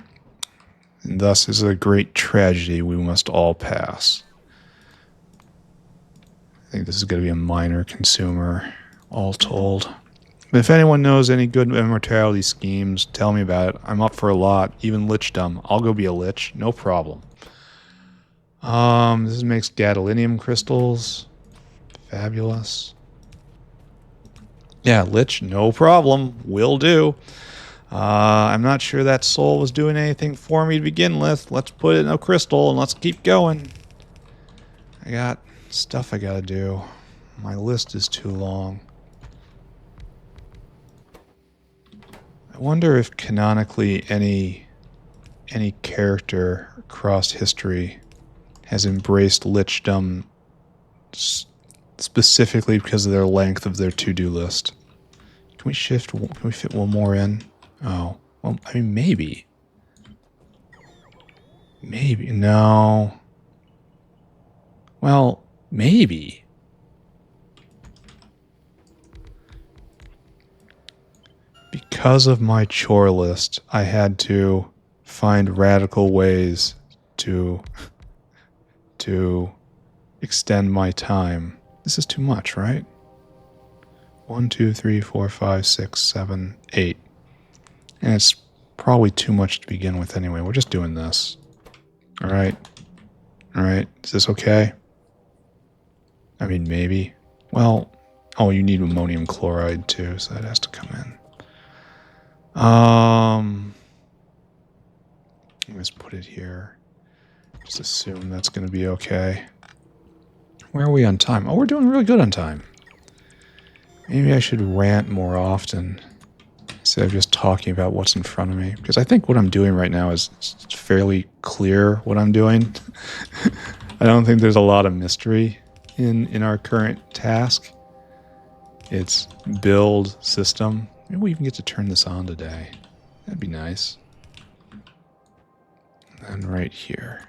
And thus is a great tragedy we must all pass. I think this is going to be a minor consumer, all told. But if anyone knows any good immortality schemes, tell me about it. I'm up for a lot, even lichdom. I'll go be a lich, no problem. This makes gadolinium crystals. Fabulous. Yeah, lich, no problem. Will do. I'm not sure that soul was doing anything for me to begin with. Let's put it in a crystal and let's keep going. I got stuff I gotta do. My list is too long. I wonder if canonically any character across history has embraced lichdom specifically because of their length of their to-do list. Can we fit one more in? Oh, well, I mean, maybe. Maybe, no. Well, maybe. Because of my chore list, I had to find radical ways to extend my time. This is too much, right? 1, 2, 3, 4, 5, 6, 7, 8. And it's probably too much to begin with anyway. We're just doing this. Alright. Alright. Is this okay? I mean, maybe. Well, oh, you need ammonium chloride too, so that has to come in. Let's put it here. Just assume that's going to be okay. Where are we on time? Oh, we're doing really good on time. Maybe I should rant more often instead of just talking about what's in front of me. Because I think what I'm doing right now is fairly clear what I'm doing. I don't think there's a lot of mystery in our current task. It's build system. Maybe we even get to turn this on today. That'd be nice. And then right here.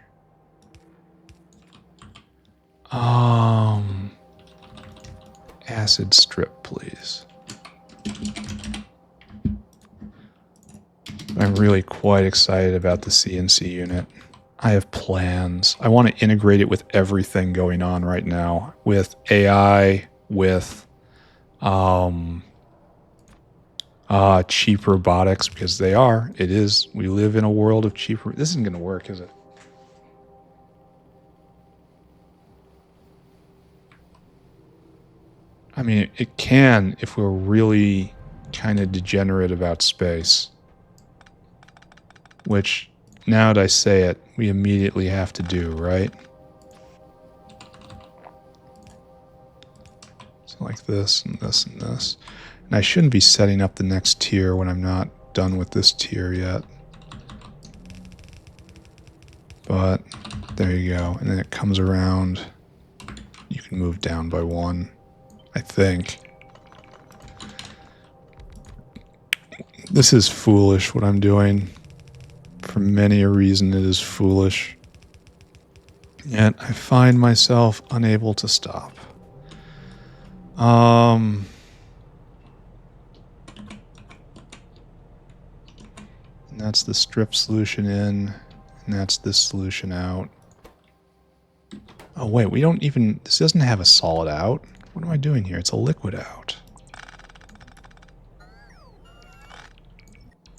Acid strip, please. I'm really quite excited about the CNC unit. I have plans. I want to integrate it with everything going on right now. With AI, with cheap robotics, because they are. It is. We live in a world of cheap. This isn't going to work, is it? I mean, it can if we're really kind of degenerate about space. Which, now that I say it, we immediately have to do, right? So like this and this and this. And I shouldn't be setting up the next tier when I'm not done with this tier yet. But there you go. And then it comes around. You can move down by 1, I think. This is foolish what I'm doing. For many a reason it is foolish. Yet I find myself unable to stop. And that's the strip solution in, and that's this solution out. Oh wait, we don't even, this doesn't have a solid out. What am I doing here? It's a liquid out.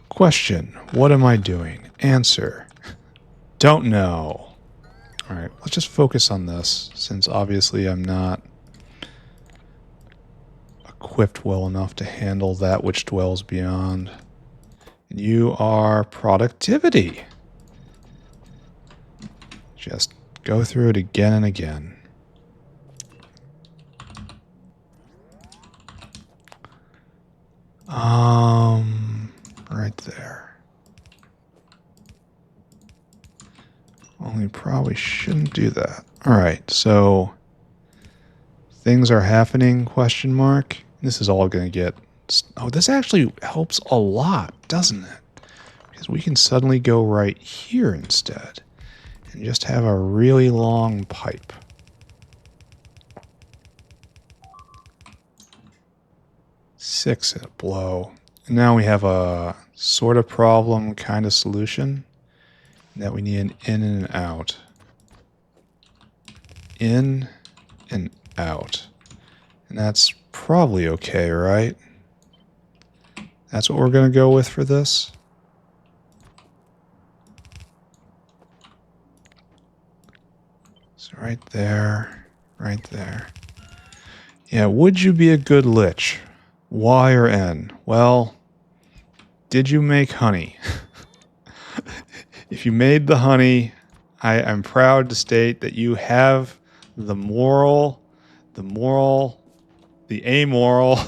Question, what am I doing? Answer, don't know. Alright, let's just focus on this, since obviously I'm not equipped well enough to handle that which dwells beyond. And you are productivity. Just go through it again and again. Right there. Only probably shouldn't do that. Alright, so things are happening, question mark. This is all going to get... Oh, this actually helps a lot, doesn't it? Because we can suddenly go right here instead. And just have a really long pipe. Six at a blow. And now we have a sort of problem kind of solution. That we need an in and an out. In and out. And that's probably okay, right? That's what we're going to go with for this. So right there, right there. Yeah, would you be a good lich? Y or N? Well, did you make honey? If you made the honey, I'm proud to state that you have the moral, the moral, the amoral,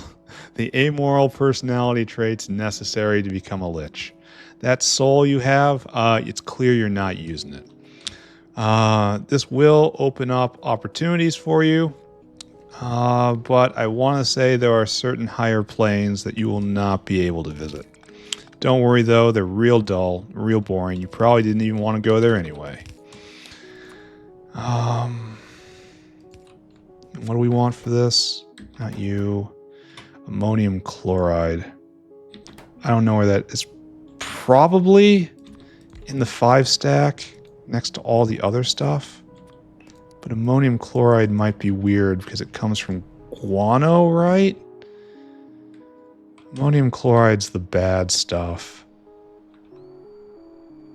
the amoral personality traits necessary to become a lich. That soul you have, it's clear you're not using it. This will open up opportunities for you, but I want to say there are certain higher planes that you will not be able to visit. Don't worry though, they're real dull, real boring. You probably didn't even want to go there anyway. What do we want for this? Not you. Ammonium chloride. I don't know where that is. Probably in the 5 stack next to all the other stuff. But ammonium chloride might be weird because it comes from guano, right? Ammonium chloride's the bad stuff.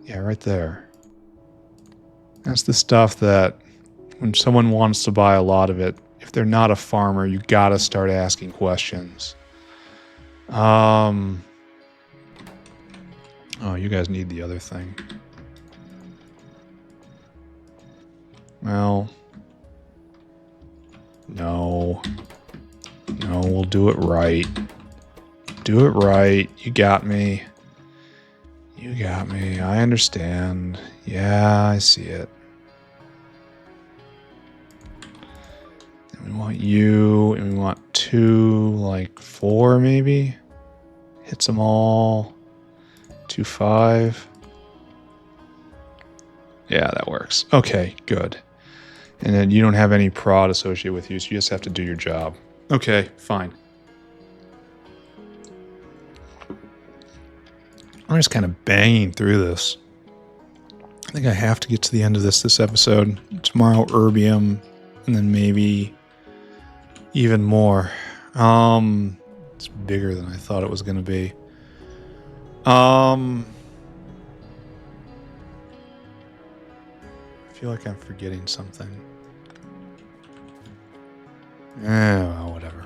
Yeah, right there. That's the stuff that when someone wants to buy a lot of it, if they're not a farmer, you gotta start asking questions. Oh, you guys need the other thing. Well, no. No, we'll do it right. Do it right. You got me. You got me. I understand. Yeah, I see it. And we want you, and we want 2, like 4 maybe. Hits them all. 2, 5. Yeah, that works. Okay, good. And then you don't have any prod associated with you, so you just have to do your job. Okay, fine. I'm just kind of banging through this. I think I have to get to the end of this episode. Tomorrow, erbium, and then maybe even more. It's bigger than I thought it was going to be. I feel like I'm forgetting something. Well, whatever.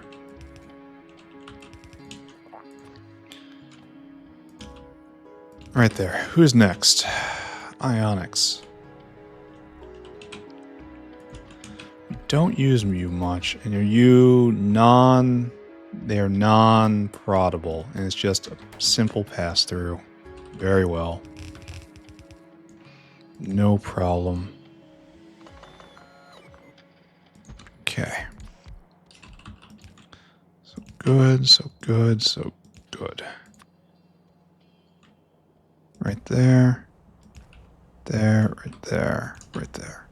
Right there. Who's next? Ionics. Don't use you much, and they're non-proddable, and it's just a simple pass-through. Very well. No problem. Okay. So good, so good, so good. Right there. There, right there, right there.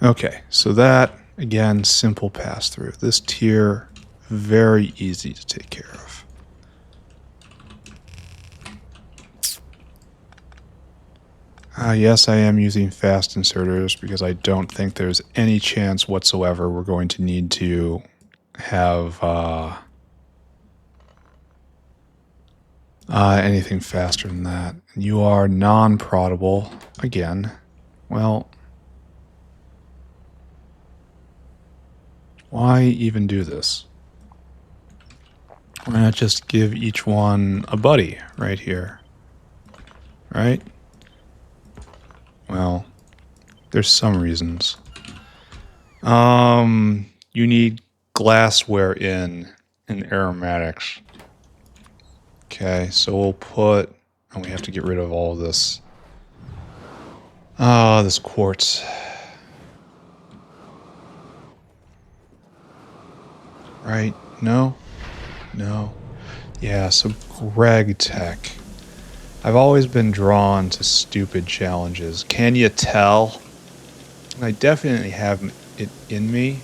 Okay, so that, again, simple pass-through. This tier, very easy to take care of. Yes, I am using fast inserters because I don't think there's any chance whatsoever we're going to need to have anything faster than that. You are non-proddable. Again, well, why even do this? Why not just give each one a buddy right here? Right? Well, there's some reasons. You need glassware in aromatics. Okay, so we'll put, and we have to get rid of all of this. This quartz. Right? No? No. Yeah, so Greg Tech. I've always been drawn to stupid challenges. Can you tell? I definitely have it in me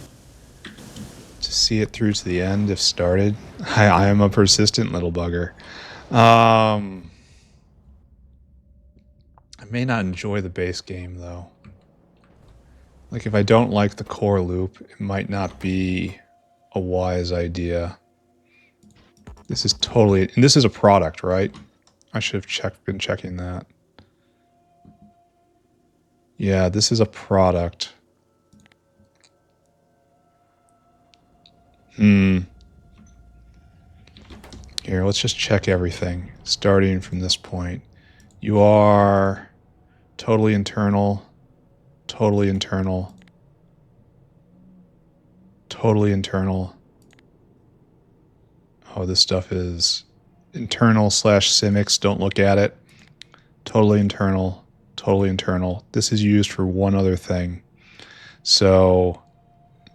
to see it through to the end if started. I am a persistent little bugger. I may not enjoy the base game, though. Like, if I don't like the core loop, it might not be a wise idea. This is totally... And this is a product, right? I should have been checking that. Yeah, this is a product. Here, let's just check everything, starting from this point. You are totally internal, totally internal, totally internal. Oh, this stuff is internal / Simics. Don't look at it. Totally internal. Totally internal. This is used for one other thing. So,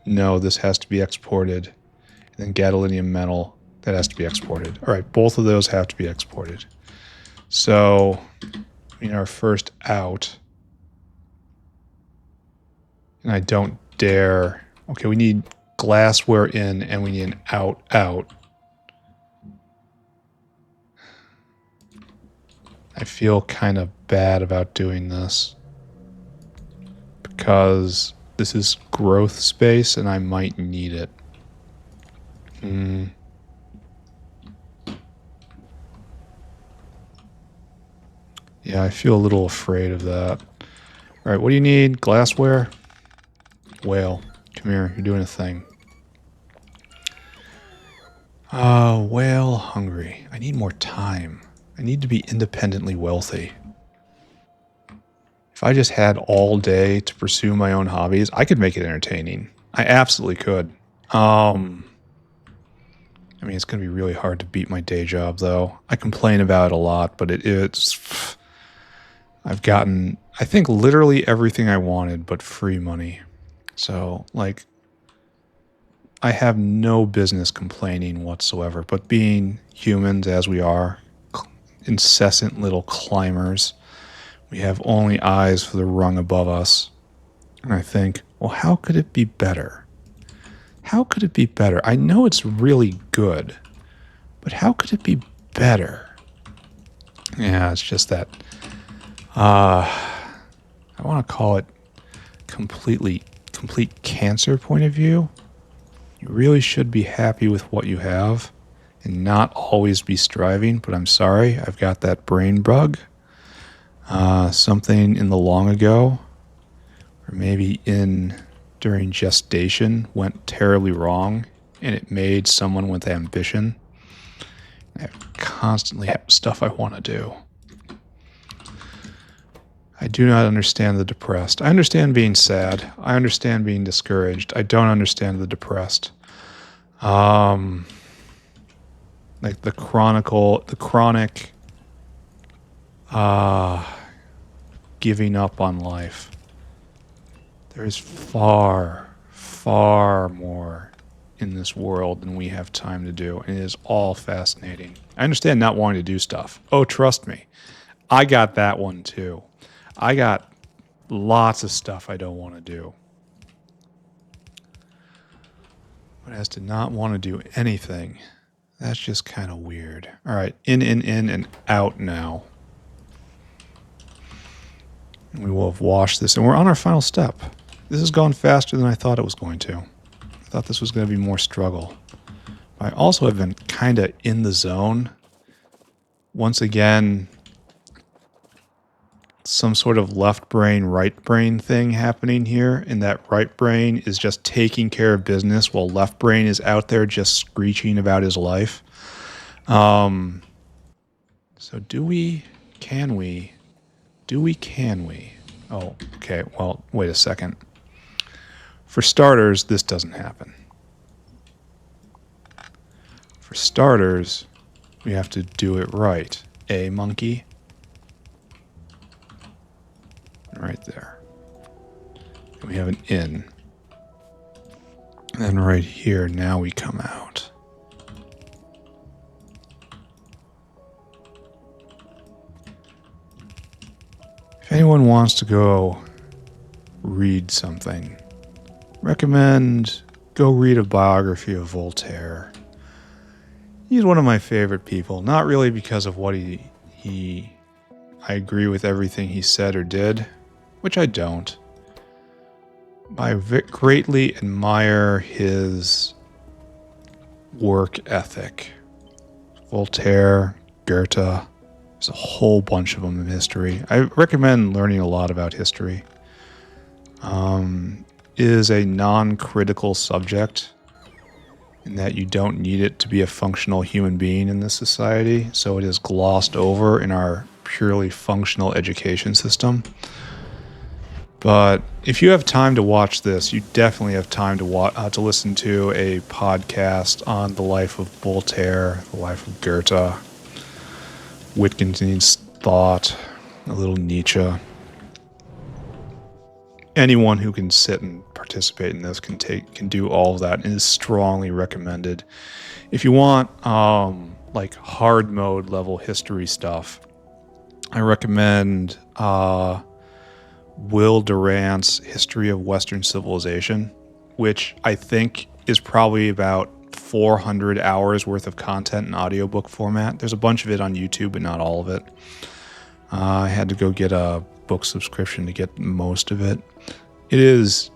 no, this has to be exported. And then gadolinium metal, that has to be exported. All right, both of those have to be exported. So, in our first out, and I don't dare. Okay, we need glassware in, and we need an out. I feel kind of bad about doing this because this is growth space and I might need it. Yeah, I feel a little afraid of that. All right, what do you need? Glassware? Whale, come here. You're doing a thing. Whale hungry. I need more time. I need to be independently wealthy. If I just had all day to pursue my own hobbies, I could make it entertaining. I absolutely could. I mean, it's going to be really hard to beat my day job, though. I complain about it a lot, but it's... I've gotten, I think, literally everything I wanted but free money. So, like, I have no business complaining whatsoever, but being humans as we are, incessant little climbers, we have only eyes for the rung above us. And I think, well, how could it be better? How could it be better? I know it's really good, but how could it be better? Yeah, it's just that. I want to call it complete cancer point of view. You really should be happy with what you have and not always be striving, but I'm sorry, I've got that brain bug. Something in the long ago, or maybe during gestation, went terribly wrong, and it made someone with ambition. I constantly have stuff I want to do. I do not understand the depressed. I understand being sad. I understand being discouraged. I don't understand the depressed. Like the chronic giving up on life. There's far, far more in this world than we have time to do, and it is all fascinating. I understand not wanting to do stuff. Oh, trust me. I got that one too. I got lots of stuff I don't want to do. But as to not want to do anything, that's just kind of weird. All right, in, and out now. And we will have washed this, and we're on our final step. This has gone faster than I thought it was going to. I thought this was going to be more struggle. I also have been kind of in the zone. Once again, some sort of left brain, right brain thing happening here, and that right brain is just taking care of business while left brain is out there just screeching about his life. So can we? Oh, okay, well, wait a second. For starters, this doesn't happen. For starters, we have to do it right. Monkey? Right there. And we have an in. And then right here, now we come out. If anyone wants to go read something, recommend go read a biography of Voltaire. He's one of my favorite people, not really because of what I agree with everything he said or did, which I don't. I greatly admire his work ethic. Voltaire, Goethe, there's a whole bunch of them in history. I recommend learning a lot about history. It is a non-critical subject in that you don't need it to be a functional human being in this society, so it is glossed over in our purely functional education system. But if you have time to watch this, you definitely have time to listen to a podcast on the life of Voltaire, the life of Goethe, Wittgenstein's thought, a little Nietzsche. Anyone who can sit and participate in this can do all of that, and is strongly recommended. If you want like hard mode level history stuff, I recommend Will Durant's History of Western Civilization, which I think is probably about 400 hours worth of content in audiobook format. There's a bunch of it on YouTube, but not all of it. I had to go get a book subscription to get most of it. It is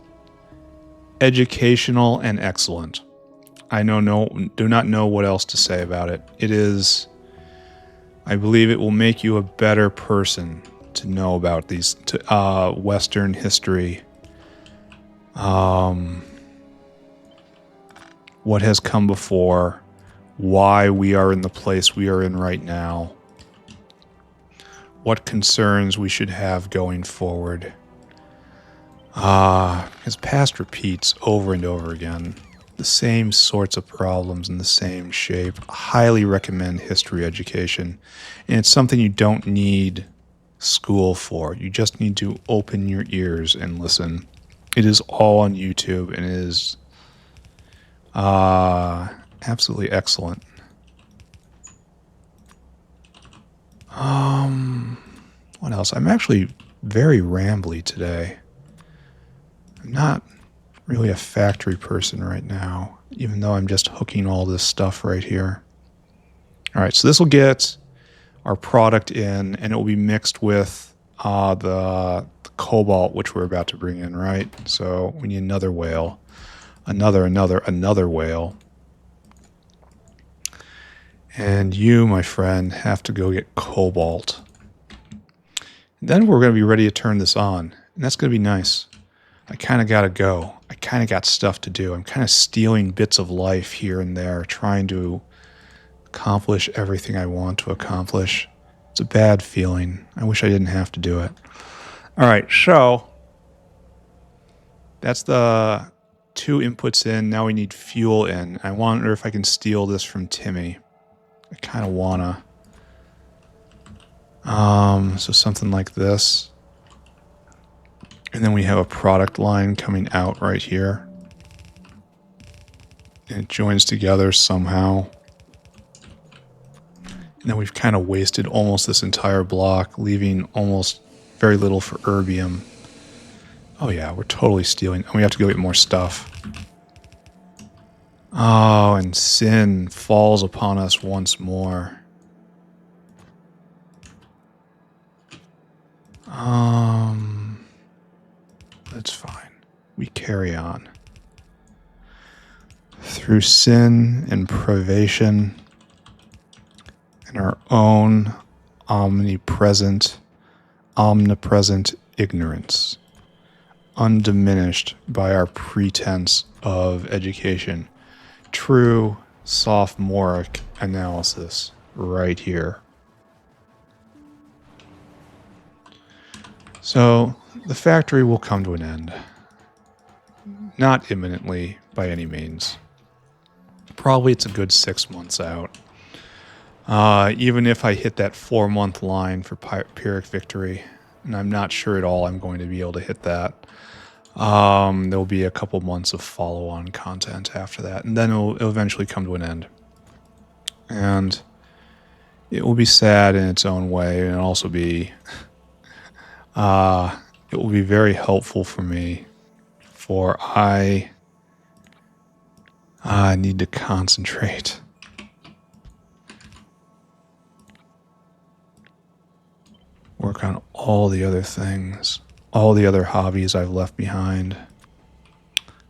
educational and excellent. I do not know what else to say about it. It is, I believe it will make you a better person to know about these Western history, what has come before, why we are in the place we are in right now, what concerns we should have going forward. Because past repeats over and over again, the same sorts of problems in the same shape. I highly recommend history education, and it's something you don't need school for. You just need to open your ears and listen. It is all on YouTube, and it is absolutely excellent. What else? I'm actually very rambly today. I'm not really a factory person right now, even though I'm just hooking all this stuff right here. All right, so this will get our product in, and it will be mixed with the cobalt, which we're about to bring in, right? So we need another whale, another whale. And you, my friend, have to go get cobalt. Then we're going to be ready to turn this on, and that's going to be nice. I kind of got to go. I kind of got stuff to do. I'm kind of stealing bits of life here and there, trying to accomplish everything I want to accomplish. It's a bad feeling. I wish I didn't have to do it. All right, so that's the 2 inputs in. Now we need fuel in. I wonder if I can steal this from Timmy. I kind of wanna. So something like this. And then we have a product line coming out right here. And it joins together somehow. And then we've kind of wasted almost this entire block, leaving almost very little for erbium. Oh yeah, we're totally stealing. And we have to go get more stuff. Oh, and sin falls upon us once more. That's fine. We carry on. Through sin and privation and our own omnipresent ignorance, undiminished by our pretense of education. True sophomoric analysis right here. So the factory will come to an end. Not imminently by any means. Probably it's a good 6 months out. Even if I hit that 4-month line for Pyrrhic victory, and I'm not sure at all I'm going to be able to hit that. There'll be a couple months of follow-on content after that, and then it'll eventually come to an end. And it will be sad in its own way, and it'll also be it will be very helpful for me, for I need to concentrate. Work on all the other things, all the other hobbies I've left behind.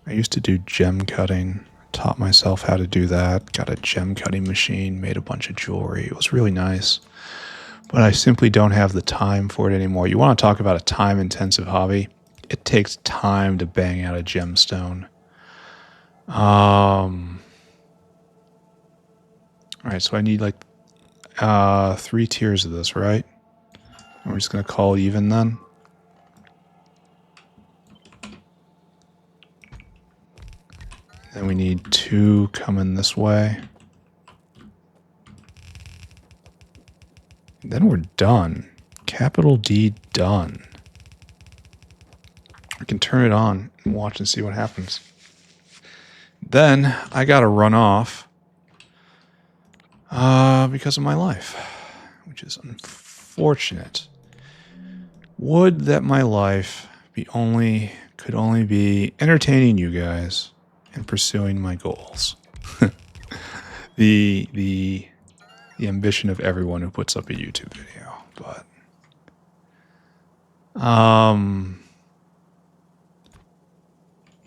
I used to do gem cutting, taught myself how to do that, got a gem cutting machine, made a bunch of jewelry. It was really nice. But I simply don't have the time for it anymore. You want to talk about a time-intensive hobby? It takes time to bang out a gemstone. All right, so I need like 3 tiers of this, right? And we're just going to call even then. Then we need 2 coming this way. Then we're done. Capital D, done. We can turn it on and watch and see what happens. Then I gotta run off because of my life, which is unfortunate. Would that my life could only be entertaining you guys and pursuing my goals. the ambition of everyone who puts up a YouTube video, but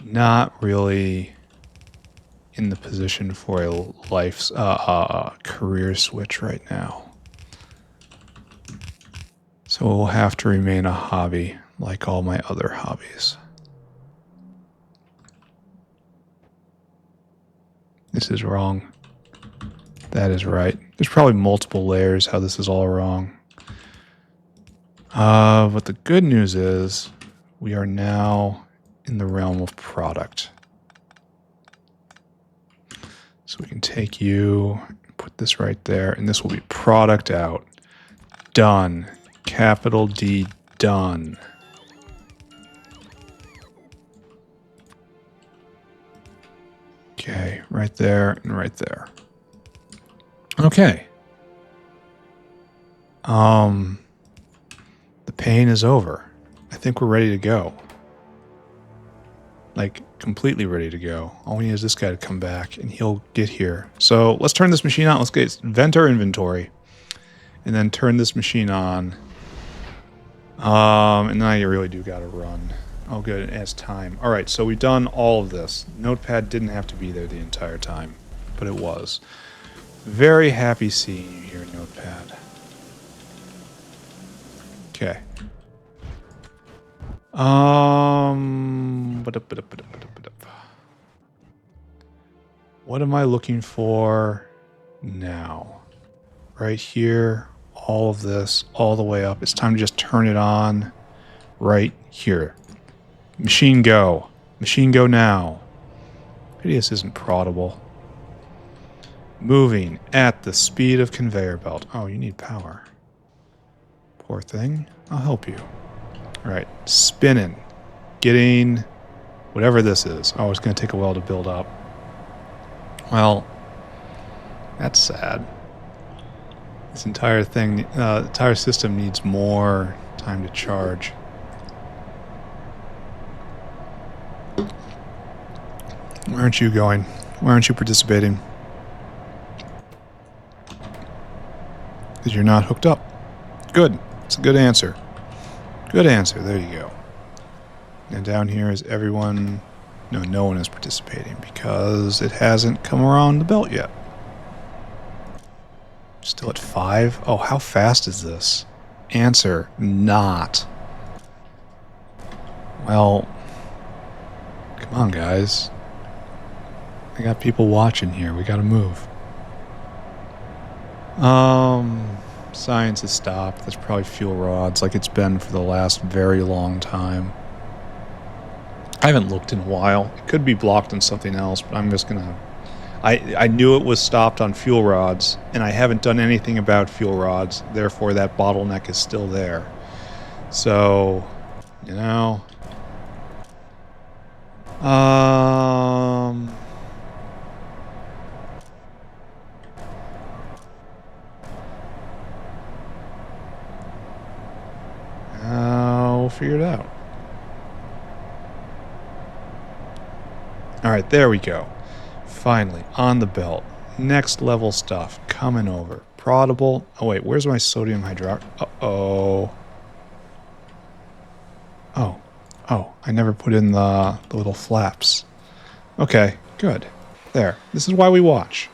not really in the position for a life's career switch right now. So it will have to remain a hobby like all my other hobbies. This is wrong. That is right. There's probably multiple layers how this is all wrong. But the good news is we are now in the realm of product. So we can take you, put this right there, and this will be product out. Done. Capital D, done. Okay, right there and right there. Okay. The pain is over. I think we're ready to go. Like, completely ready to go. All we need is this guy to come back, and he'll get here. So, let's turn this machine on. Let's vent our inventory. And then turn this machine on. And then I really do gotta run. Oh, good, it has time. Alright, so we've done all of this. Notepad didn't have to be there the entire time, but it was. Very happy seeing you here, Notepad. Okay. What am I looking for now? Right here, all of this, all the way up. It's time to just turn it on right here. Machine go. Machine go now. Maybe this isn't proddable. Moving at the speed of conveyor belt. Oh, you need power. Poor thing. I'll help you. Alright, spinning. Getting whatever this is. Oh, it's going to take a while to build up. Well, that's sad. This entire thing, entire system needs more time to charge. Where aren't you going? Why aren't you participating? Because you're not hooked up. Good. It's a good answer. Good answer. There you go. And down here is everyone... No, no one is participating because it hasn't come around the belt yet. Still at 5? Oh, how fast is this? Answer, not. Well, come on, guys. I got people watching here. We gotta move. Science has stopped. That's probably fuel rods like it's been for the last very long time. I haven't looked in a while. It could be blocked on something else, but I'm just gonna... I knew it was stopped on fuel rods, and I haven't done anything about fuel rods. Therefore, that bottleneck is still there. So, you know... we'll figure it out. Alright, there we go. Finally, on the belt. Next level stuff coming over. Proddable. Oh wait, where's my sodium hydroxide? Uh-oh. Oh, I never put in the little flaps. Okay, good. There. This is why we watch.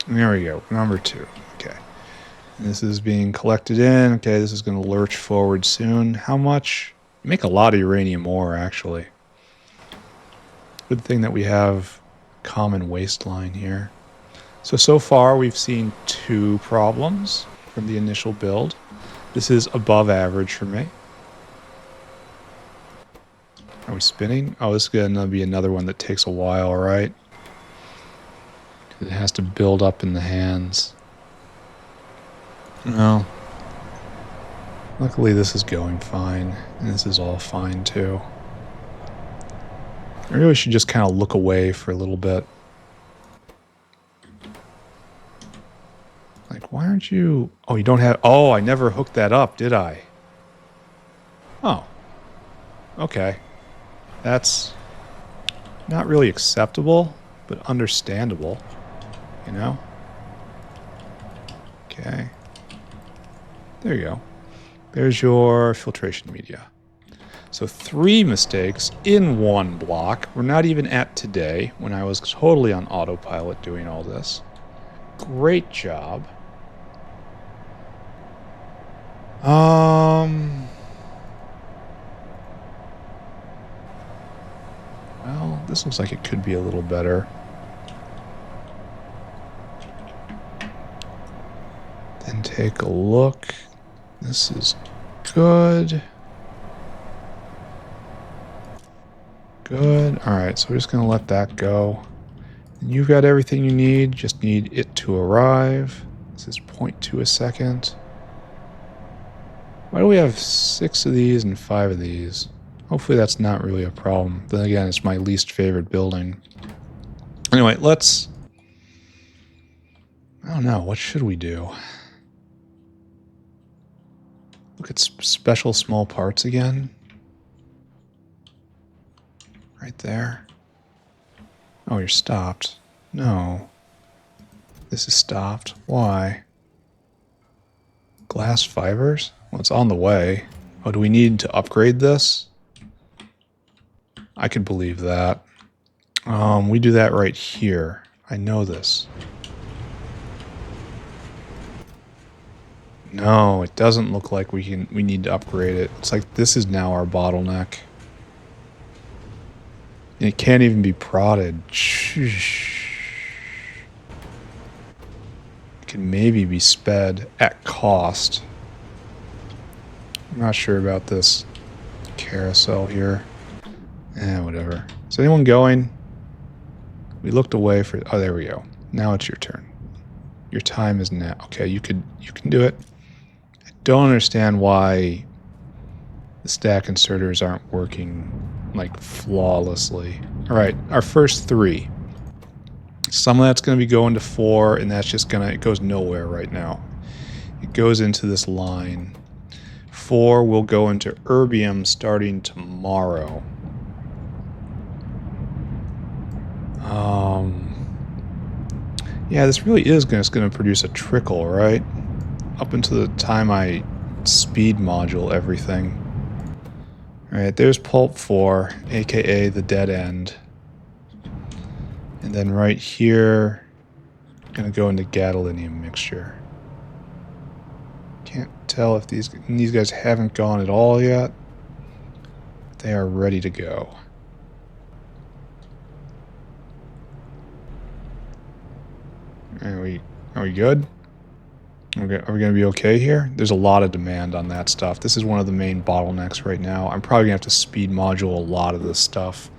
And there we go. Number 2. Okay. This is being collected in. Okay, this is going to lurch forward soon. How much? You make a lot of uranium ore, actually. Good thing that we have common waistline here. So far we've seen 2 problems from the initial build. This is above average for me. Are we spinning? Oh, this is going to be another one that takes a while, right? It has to build up in the hands. No. Luckily this is going fine, and this is all fine too. I really should just kind of look away for a little bit. Like, why aren't you... Oh, you don't have... Oh, I never hooked that up, did I? Oh. Okay. That's not really acceptable, but understandable. You know? Okay. There you go. There's your filtration media. So 3 mistakes in 1 block. We're not even at today, when I was totally on autopilot doing all this. Great job. Well, this looks like it could be a little better. Then take a look. This is good. Good. Alright, so we're just going to let that go. And you've got everything you need. Just need it to arrive. This is 0.2 a second. Why do we have 6 of these and 5 of these? Hopefully that's not really a problem. Then again, it's my least favorite building. Anyway, let's... I don't know. What should we do? Look at special small parts again. Right there. Oh, you're stopped. No. This is stopped. Why? Glass fibers? Well, it's on the way. Oh, do we need to upgrade this? I could believe that. We do that right here. I know this. No, it doesn't look like we need to upgrade it. It's like this is now our bottleneck. And it can't even be prodded. It can maybe be sped at cost. I'm not sure about this carousel here. Whatever. Is anyone going? We looked away for... Oh, there we go. Now it's your turn. Your time is now. Okay, you can do it. I don't understand why the stack inserters aren't working like flawlessly. All right, our first 3. Some of that's going to be going to 4, and that's just going to... It goes nowhere right now. It goes into this line. 4 will go into erbium starting tomorrow. Yeah, this really is just going to produce a trickle, right? Up until the time I speed module everything. Alright, there's pulp 4, aka the dead end. And then right here, I'm going to go into gadolinium mixture. Can't tell if these guys haven't gone at all yet. They are ready to go. Are we good? Are we going to be okay here? There's a lot of demand on that stuff. This is one of the main bottlenecks right now. I'm probably going to have to speed module a lot of this stuff.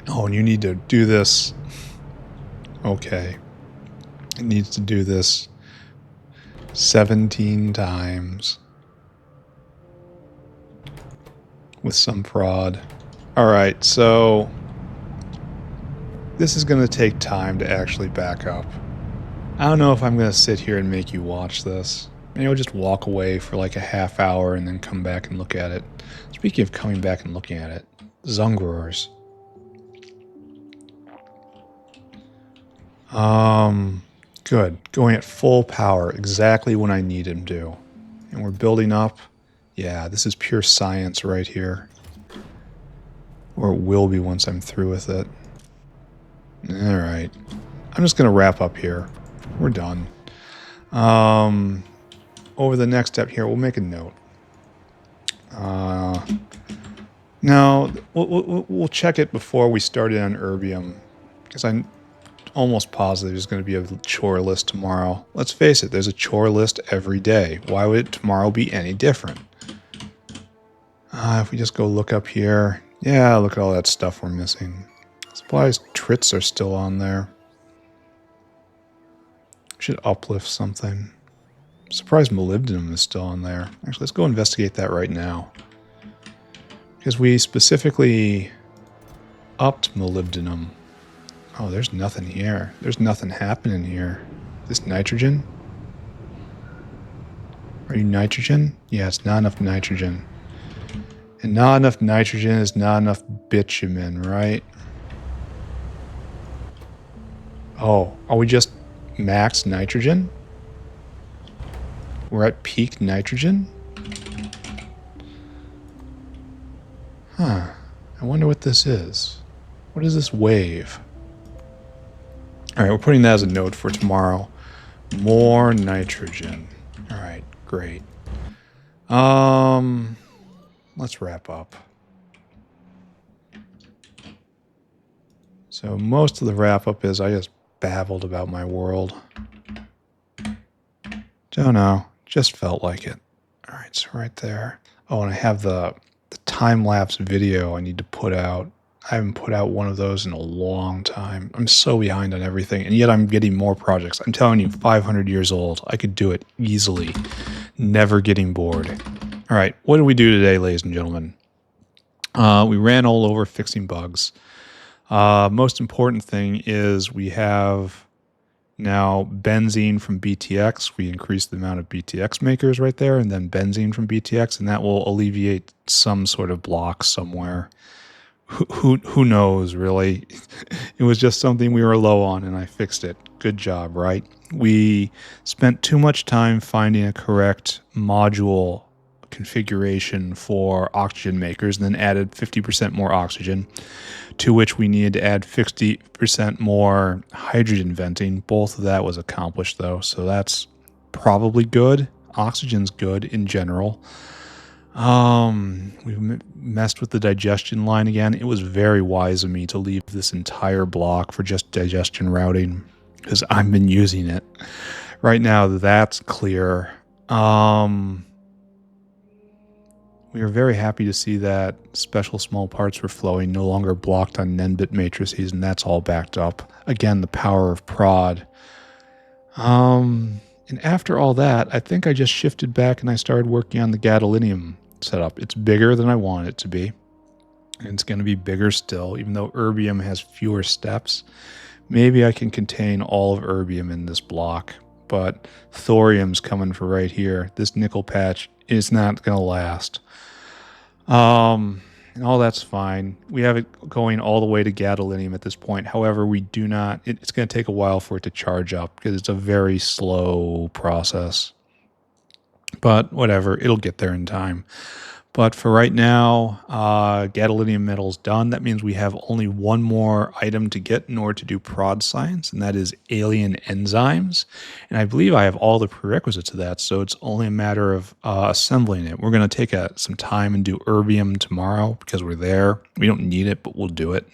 Oh, and you need to do this. Okay. It needs to do this 17 times. With some prod. Alright, so... This is going to take time to actually back up. I don't know if I'm going to sit here and make you watch this. Maybe I'll just walk away for like a half hour and then come back and look at it. Speaking of coming back and looking at it, Zungrors. Good. Going at full power, exactly when I need him to. And we're building up. Yeah, this is pure science right here. Or it will be once I'm through with it. Alright. I'm just going to wrap up here. We're done. Over the next step here, we'll make a note. No, we'll check it before we start it on erbium. Because I'm almost positive there's going to be a chore list tomorrow. Let's face it, there's a chore list every day. Why would tomorrow be any different? If we just go look up here, Yeah, look at all that stuff we're missing. Supplies trits are still on there. Should uplift something. Surprised molybdenum is still on there. Actually, let's go investigate that right now. Because we specifically upped molybdenum. Oh, there's nothing here. There's nothing happening here. This nitrogen? Are you nitrogen? Yeah, it's not enough nitrogen. And not enough nitrogen is not enough bitumen, right? Oh, are we just max nitrogen? We're at peak nitrogen? Huh. I wonder what this is. What is this wave? Alright, we're putting that as a note for tomorrow. More nitrogen. Alright, great. Let's wrap up. So most of the wrap up is I just babbled about my world. Don't know. Just felt like it. Alright, so right there. Oh, and I have the time-lapse video I need to put out. I haven't put out one of those in a long time. I'm so behind on everything, and yet I'm getting more projects. I'm telling you, 500 years old. I could do it easily. Never getting bored. All right, what did we do today, ladies and gentlemen? We ran all over fixing bugs. Most important thing is we have now benzene from BTX. We increased the amount of BTX makers right there, and then benzene from BTX, and that will alleviate some sort of block somewhere. Who knows, really? It was just something we were low on, and I fixed it. Good job, right? We spent too much time finding a correct module configuration for oxygen makers, and then added 50% more oxygen, to which we needed to add 50% more hydrogen venting. Both of that was accomplished, though, so that's probably good. Oxygen's good in general. We messed with the digestion line again. It was very wise of me to leave this entire block for just digestion routing, because I've been using it. Right now, that's clear. We are very happy to see that special small parts were flowing, no longer blocked on Nenbit matrices, and that's all backed up. Again, the power of prod. And after all that, I think I just shifted back and I started working on the gadolinium setup. It's bigger than I want it to be. And it's going to be bigger still, even though erbium has fewer steps. Maybe I can contain all of erbium in this block, but thorium's coming for right here. This nickel patch is not going to last. And all that's fine. We have it going all the way to gadolinium at this point. However, we do not, it's going to take a while for it to charge up because it's a very slow process. But whatever, it'll get there in time. But for right now, gadolinium metal's done. That means we have only one more item to get in order to do prod science, and that is alien enzymes. And I believe I have all the prerequisites of that, so it's only a matter of assembling it. We're going to take some time and do erbium tomorrow because we're there. We don't need it, but we'll do it.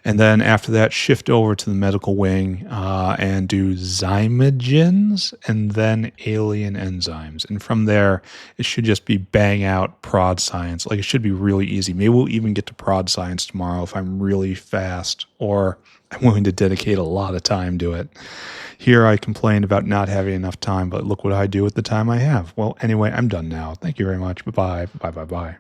And then after that, shift over to the medical wing and do zymogens and then alien enzymes. And from there, it should just be bang out prod science. Like, it should be really easy. Maybe we'll even get to prod science tomorrow if I'm really fast or I'm willing to dedicate a lot of time to it. Here I complained about not having enough time, but look what I do with the time I have. Well, anyway, I'm done now. Thank you very much. Bye-bye. Bye-bye-bye.